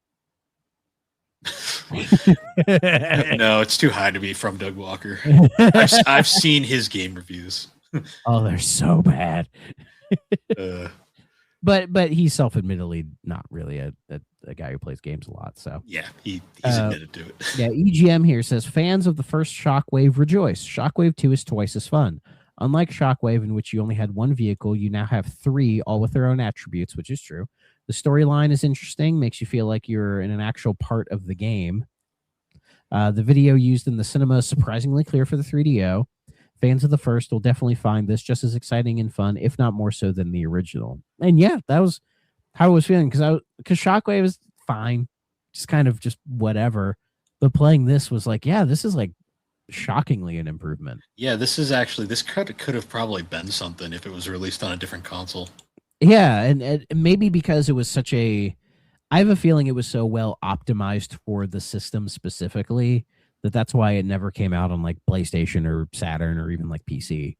No, it's too high to be from Doug Walker. I've seen his game reviews. Oh, they're so bad. But he's self-admittedly not really a guy who plays games a lot. So yeah, he's admitted to it. Yeah, EGM here says fans of the first Shockwave rejoice. Shockwave 2 is twice as fun. Unlike Shockwave, in which you only had one vehicle, you now have three, all with their own attributes, which is true. The storyline is interesting, makes you feel like you're in an actual part of the game. The video used in the cinema is surprisingly clear for the 3DO. Fans of the first will definitely find this just as exciting and fun, if not more so than the original. And yeah, that was how I was feeling because Shockwave is fine. just kind of just whatever. But playing this was like, yeah, this is like shockingly an improvement. Yeah, this could have probably been something if it was released on a different console. Yeah, and maybe because it was such a, I have a feeling it was so well optimized for the system specifically that's why it never came out on like PlayStation or Saturn or even like PC.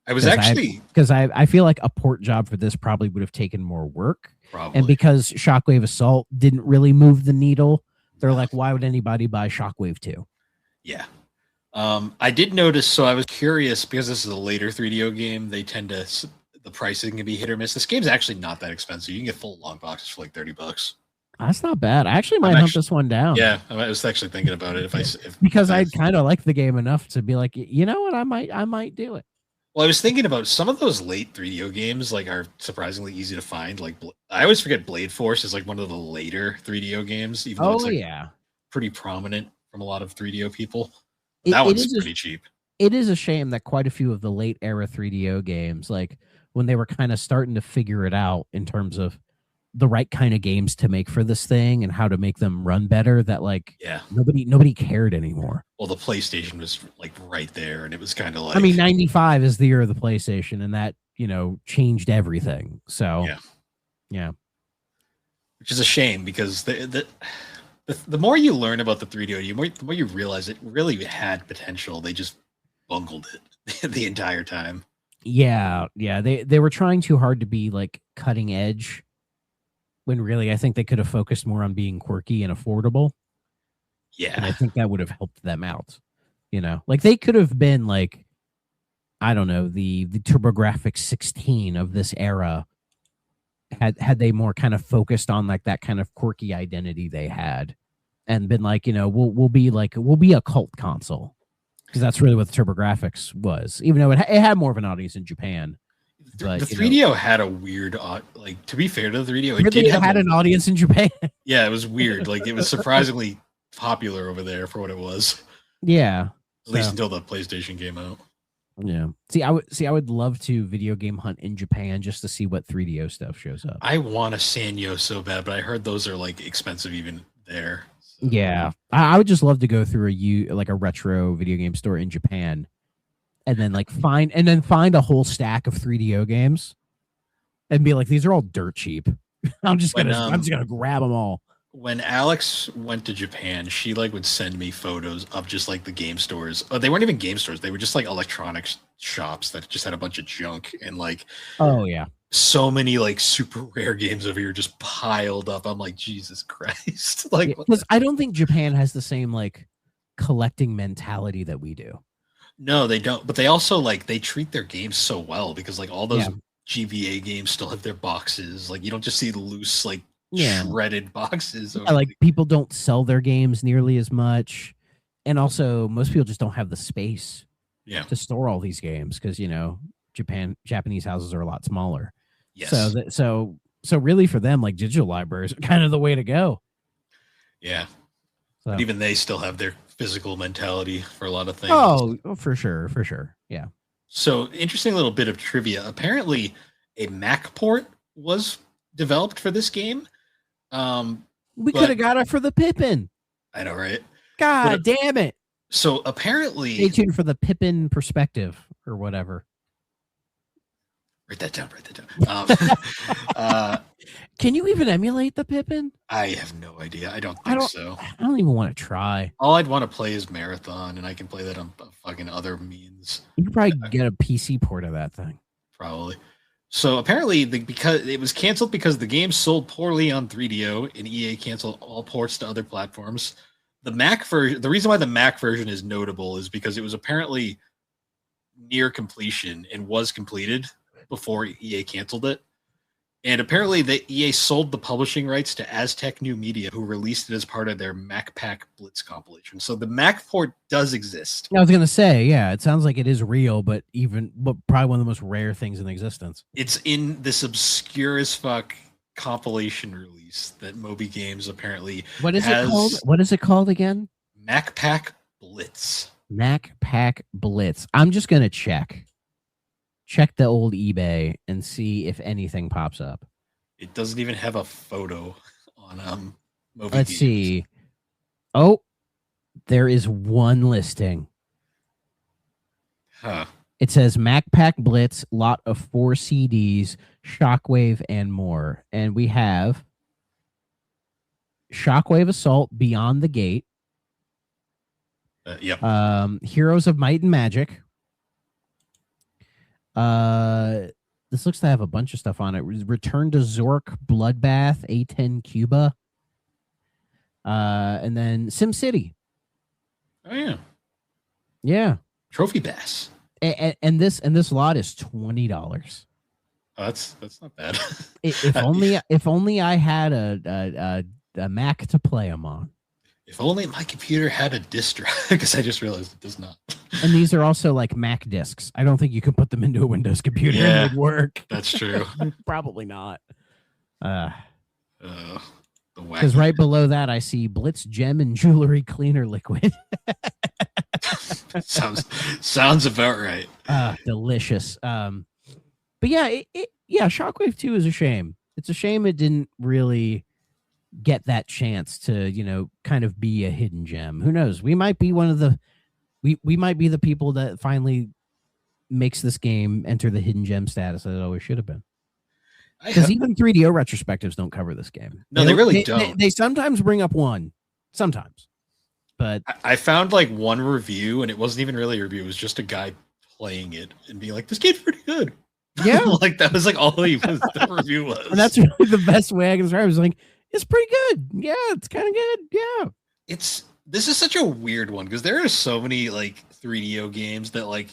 I was actually because I feel like a port job for this probably would have taken more work. Probably. And because Shockwave Assault didn't really move the needle, they're like, why would anybody buy Shockwave 2? Yeah. I did notice, so I was curious because this is a later 3DO game. They tend to, the pricing can be hit or miss. This game's actually not that expensive. You can get full long boxes for like $30. That's not bad. I actually might hunt this one down. Yeah, I was actually thinking about it. Because I kind of like the game enough to be like, you know what, I might do it. Well, I was thinking about some of those late 3DO games, like, are surprisingly easy to find. Like, I always forget Blade Force is like one of the later 3DO games, even though it's like pretty prominent from a lot of 3DO people. That one's pretty cheap. It is a shame that quite a few of the late era 3DO games, like when they were kind of starting to figure it out in terms of the right kind of games to make for this thing and how to make them run better, that like nobody cared anymore. Well, the PlayStation was like right there, and it was kind of like, I mean, 95 is the year of the PlayStation, and that, changed everything. So yeah, which is a shame because the more you learn about the 3DO, the more you realize it really had potential. They just bungled it the entire time. Yeah, they were trying too hard to be like cutting edge, when really I think they could have focused more on being quirky and affordable. Yeah. And I think that would have helped them out. Like they could have been like, I don't know, the TurboGrafx 16 of this era had they more kind of focused on like that kind of quirky identity they had and been like, we'll be a cult console. Because that's really what the TurboGrafx was, even though it had more of an audience in Japan. But, the 3DO had a weird, like, to be fair to the 3DO, it really had an audience in Japan. Yeah, it was weird. Like, it was surprisingly popular over there for what it was. Yeah, at least until the PlayStation came out. Yeah. I would love to video game hunt in Japan just to see what 3DO stuff shows up. I want a Sanyo so bad, but I heard those are like expensive even there. So. Yeah, I would just love to go through a retro video game store in Japan. And then find a whole stack of 3DO games and be like, these are all dirt cheap. I'm just gonna grab them all. When Alex went to Japan, she would send me photos of just the game stores. Oh, they weren't even game stores. They were just electronics shops that just had a bunch of junk and oh yeah, so many super rare games over here just piled up. I'm like, Jesus Christ. Because I don't think Japan has the same collecting mentality that we do. No, they don't. But they also they treat their games so well because all those GBA games still have their boxes. You don't just see loose shredded boxes. People don't sell their games nearly as much, and also most people just don't have the space to store all these games because Japanese houses are a lot smaller. Yes. So really for them digital libraries are kind of the way to go. Yeah. So. But even they still have their physical mentality for a lot of things. Oh, for sure. Yeah. So, interesting little bit of trivia. Apparently, a Mac port was developed for this game. We could have got it for the Pippin. I know, right? God damn it. So, apparently... Stay tuned for the Pippin perspective or whatever. Write that down. Can you even emulate the Pippin? I have no idea. I don't think so. I don't even want to try. All I'd want to play is Marathon, and I can play that on fucking other means. You could probably get a PC port of that thing. Probably. So apparently, because it was canceled because the game sold poorly on 3DO, and EA canceled all ports to other platforms. The Mac version. The reason why the Mac version is notable is because it was apparently near completion and was completed before EA canceled it. And apparently the EA sold the publishing rights to Aztec New Media, who released it as part of their MacPack Blitz compilation. So the Mac port does exist. I was going to say, yeah, it sounds like it is real, but probably one of the most rare things in existence. It's in this obscure as fuck compilation release that Moby Games apparently What is it called? What is it called again? MacPack Blitz. MacPack Blitz. I'm just going to check the old eBay and see if anything pops up. It doesn't even have a photo on Let's see. Oh, there is one listing. Huh. It says MacPack Blitz, lot of 4 CDs, Shockwave, and more. And we have Shockwave Assault, Beyond the Gate. Yep. Heroes of Might and Magic. This looks to have a bunch of stuff on it. Return to Zork, Bloodbath, A10 Cuba. And then SimCity. Oh yeah. Yeah. Trophy Bass. And this lot is $20. Oh, that's not bad. if only I had a Mac to play them on. If only my computer had a disk drive, because I just realized it does not. And these are also like Mac discs. I don't think you can put them into a Windows computer and it'd work. That's true. Probably not. Because right below that, I see Blitz Gem and Jewelry Cleaner Liquid. sounds about right. Delicious. But yeah, Shockwave 2 is a shame. It's a shame it didn't really get that chance to, kind of be a hidden gem. Who knows? We might be one of the we might be the people that finally makes this game enter the hidden gem status that it always should have been. Because even 3DO retrospectives don't cover this game. No, they really don't. They sometimes bring up one. Sometimes. But I found like one review, and it wasn't even really a review. It was just a guy playing it and being like, this game's pretty good. Yeah. Like that was like all the review was. And that's really the best way I can describe it. It was like, it's pretty good. Yeah, it's kind of good. Yeah. This is such a weird one because there are so many like 3DO games that like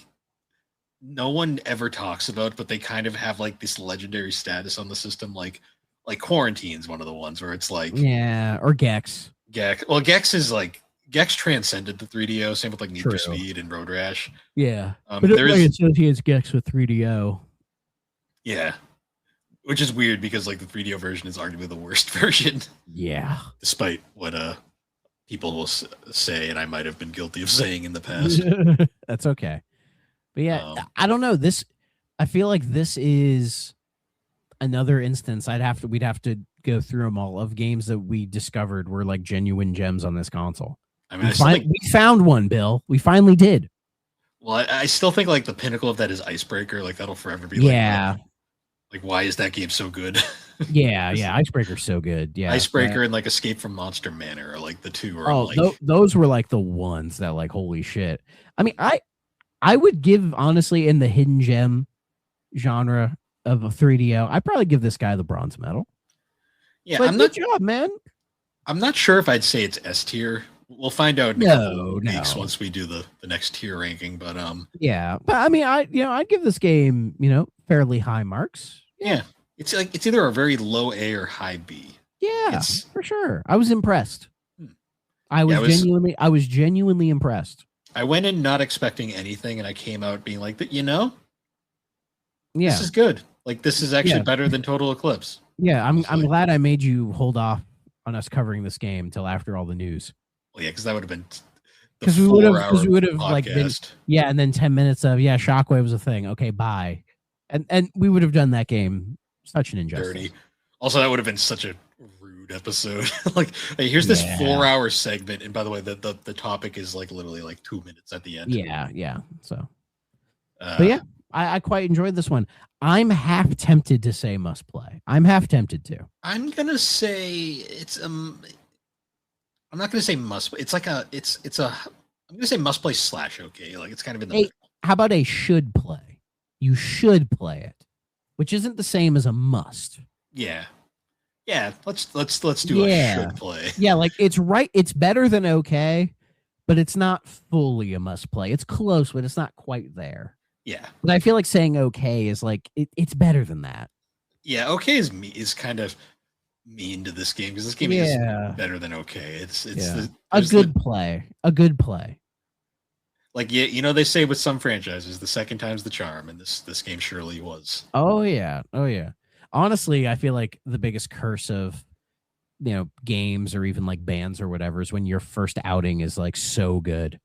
no one ever talks about, but they kind of have like this legendary status on the system. Like Quarantine's one of the ones where it's like, yeah, or Gex. Well, Gex is like Gex transcended the 3DO. Same with like Need for Speed and Road Rash. Yeah, but it associates Gex with 3DO. Yeah, which is weird because like the 3DO version is arguably the worst version. Yeah, despite what people will say, and I might have been guilty of saying in the past. That's okay. But yeah, I don't know. I feel like this is another instance. We'd have to go through them all of games that we discovered were like genuine gems on this console. I mean, we found one, Bill. We finally did. Well, I still think like the pinnacle of that is Icebreaker. Like that'll forever be like why is that game so good? Yeah, Icebreaker's so good. Yeah, Icebreaker and like Escape from Monster Manor are like the two. Those were like the ones that like holy shit. I mean, I would give honestly in the hidden gem genre of a 3DO, I'd probably give this guy the bronze medal. Yeah, but good job, man. I'm not sure if I'd say it's S tier. We'll find out in a couple of weeks once we do the next tier ranking. But yeah, but I mean, I'd give this game fairly high marks. Yeah, it's either a very low A or high B. Yeah, for sure. I was impressed. I was genuinely impressed. I went in not expecting anything, and I came out being like, yeah, this is good. Like this is actually better than Total Eclipse. Yeah, I'm glad I made you hold off on us covering this game until after all the news. Well, yeah, because that would have been because we would have like been, and then 10 minutes of Shockwave was a thing. Okay, bye. And we would have done that game such an injustice. Dirty. Also, that would have been such a rude episode. Like, hey, here's this 4-hour segment, and by the way, the topic is like literally like 2 minutes at the end. Yeah. So, but yeah, I quite enjoyed this one. I'm half tempted to say must play. I'm half tempted to. I'm gonna say it's I'm not gonna say must. It's like I'm gonna say must play / okay. Like it's kind of in the middle. How about a should play? You should play it, which isn't the same as a must. Yeah. Let's do a should play. Yeah, like it's right. It's better than okay, but it's not fully a must play. It's close, but it's not quite there. Yeah. But I feel like saying okay is like it's better than that. Yeah, okay is kind of mean to this game because this game is better than okay. It's a good play. A good play. Like they say with some franchises, the second time's the charm, and this game surely was. Oh yeah. Honestly, I feel like the biggest curse of games or even like bands or whatever is when your first outing is like so good,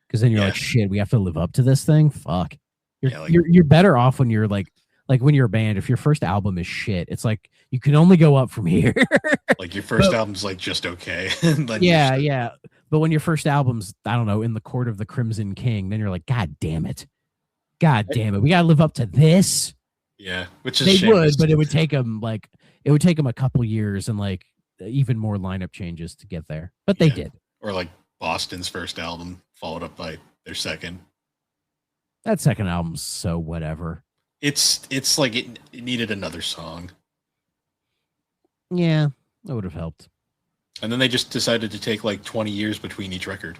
because then you're like, shit, we have to live up to this thing. Fuck. You're better off when you're like like when you're a band, if your first album is shit, it's like you can only go up from here. Like your first album's like just okay. Yeah. But when your first album's, I don't know, In the Court of the Crimson King, then you're like, God damn it. We gotta live up to this. Yeah, which is but it would take them a couple years and like even more lineup changes to get there. But they did. Or like Boston's first album followed up by their second. That second album's so whatever. It's like it needed another song. Yeah, that would have helped. And then they just decided to take like 20 years between each record.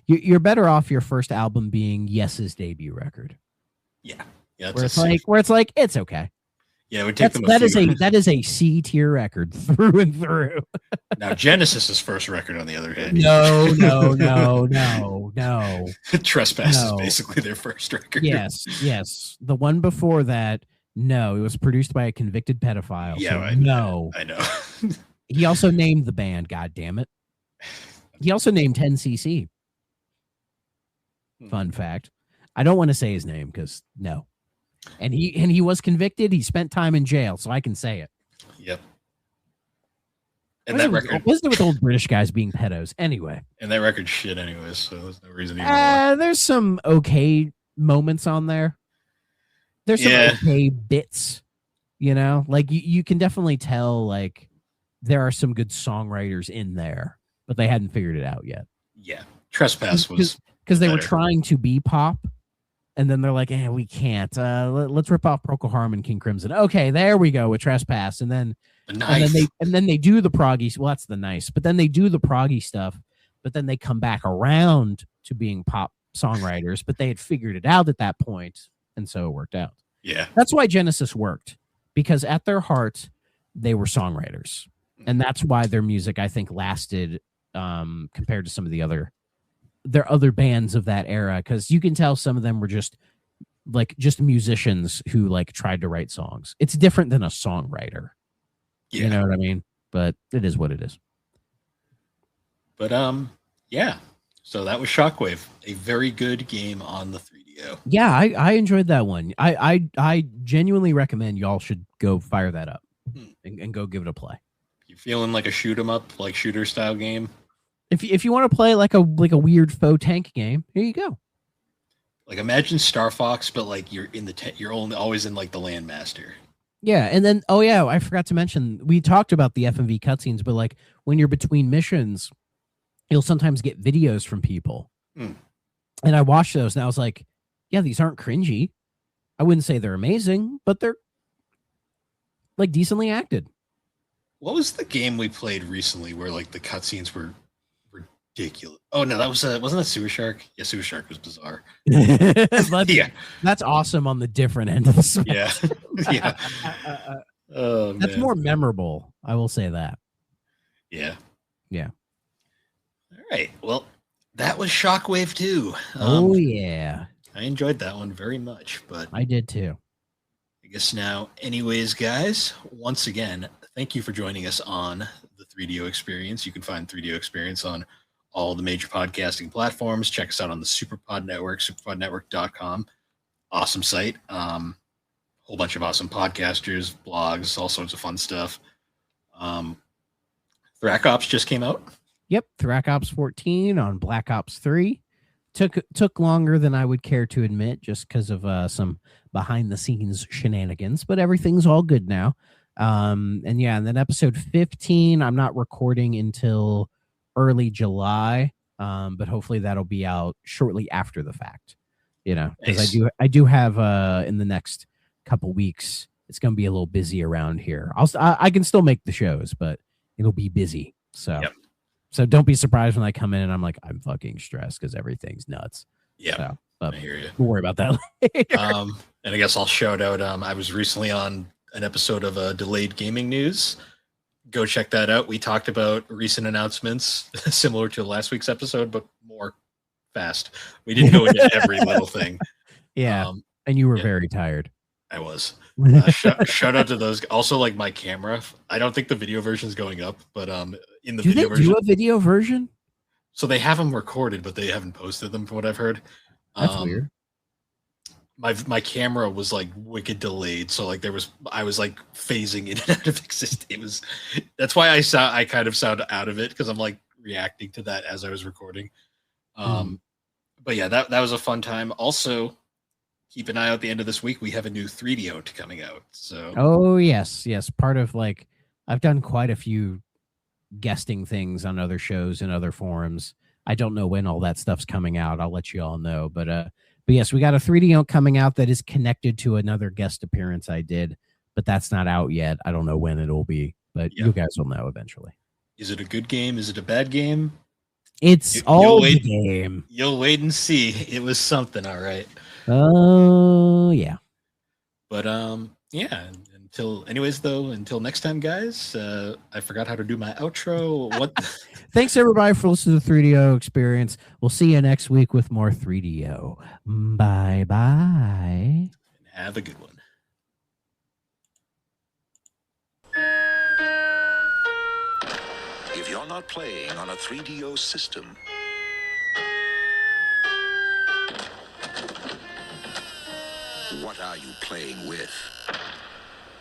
You're better off your first album being Yes's debut record. Yeah, where it's like it's okay. Yeah, it would take them. That is a C tier record through and through. Now Genesis's first record, on the other hand, no. Trespass is basically their first record. Yes. The one before that, no, it was produced by a convicted pedophile. Yeah, so I know. He also named the band. God damn it. He also named 10cc. Fun fact. I don't want to say his name because no. And he was convicted. He spent time in jail, so I can say it. Yep. And that record wasn't it with old British guys being pedos anyway. And that record's shit anyways, so there's no reason even. There's some okay moments on there. There's some okay bits, like you can definitely tell like there are some good songwriters in there, but they hadn't figured it out yet. Yeah. Trespass was because they were trying to be pop. And then they're like, we can't. Let's rip off Procol Harum and King Crimson. Okay, there we go with Trespass. And then they do the proggy. Well, that's the nice. But then they do the proggy stuff. But then they come back around to being pop songwriters. But they had figured it out at that point, and so it worked out. Yeah, that's why Genesis worked, because at their heart they were songwriters, and that's why their music, I think, lasted compared to some of their other bands of that era, because you can tell some of them were just musicians who like tried to write songs. It's different than a songwriter. You know what I mean? But it is what it is. But yeah. So that was Shockwave, a very good game on the 3DO. Yeah, I enjoyed that one. I genuinely recommend y'all should go fire that up and go give it a play. You feeling like a shoot 'em up, like shooter style game? If you want to play like a weird faux tank game, here you go. Like imagine Star Fox, but like you're in you're always in like the Landmaster. Yeah, and then I forgot to mention, we talked about the FMV cutscenes, but like when you're between missions, you'll sometimes get videos from people. And I watched those and I was like, yeah, these aren't cringy. I wouldn't say they're amazing, but they're like decently acted. What was the game we played recently where like the cutscenes were ridiculous? Oh no, that was wasn't that Sewer Shark? Yeah, Sewer Shark was bizarre. That's awesome on the different end of the spectrum. Yeah. Oh, that's more memorable. I will say that. Yeah. All right. Well, that was Shockwave 2. Oh yeah, I enjoyed that one very much. But I did too. I guess now, anyways, guys. Once again, thank you for joining us on the 3DO Experience. You can find 3DO Experience on all the major podcasting platforms. Check us out on the Superpod Network, superpodnetwork.com. Awesome site. Whole bunch of awesome podcasters, blogs, all sorts of fun stuff. Thrack Ops just came out. Yep, Thrack Ops 14 on Black Ops 3. Took longer than I would care to admit, just because of some behind-the-scenes shenanigans, but everything's all good now. And then episode 15, I'm not recording until early July, but hopefully that'll be out shortly after the fact, because nice. I do have in the next couple weeks, it's going to be a little busy around here. I can still make the shows, but it'll be busy. So don't be surprised when I come in and I'm like, I'm fucking stressed because everything's nuts. Yeah, I hear you. We'll worry about that later. And I guess I'll shout out, I was recently on an episode of Delayed Gaming News. Go check that out. We talked about recent announcements similar to last week's episode, but more fast. We didn't go into every little thing. Yeah. And you were very tired. I was. Shout out to those. Also, like my camera. I don't think the video version is going up, but in the video version. Do a video version? So they have them recorded, but they haven't posted them from what I've heard. That's weird. my camera was like wicked delayed, so like I was like phasing in and out of existence. That's why I kind of sound out of it, because I'm like reacting to that as I was recording. But yeah, that was a fun time. Also, keep an eye out at the end of this week. We have a new 3DO coming out. So yes, part of like I've done quite a few guesting things on other shows and other forums. I don't know when all that stuff's coming out. I'll let you all know, but yes, we got a 3D coming out that is connected to another guest appearance I did, but that's not out yet. I don't know when it'll be, but you guys will know eventually. Is it a good game? Is it a bad game? It's all the game. You'll wait and see. It was something, all right. Oh, yeah. But yeah. Until next time, guys. I forgot how to do my outro. What? Thanks everybody for listening to the 3DO experience. We'll see you next week with more 3DO. Bye bye. Have a good one. If you're not playing on a 3DO system, what are you playing with?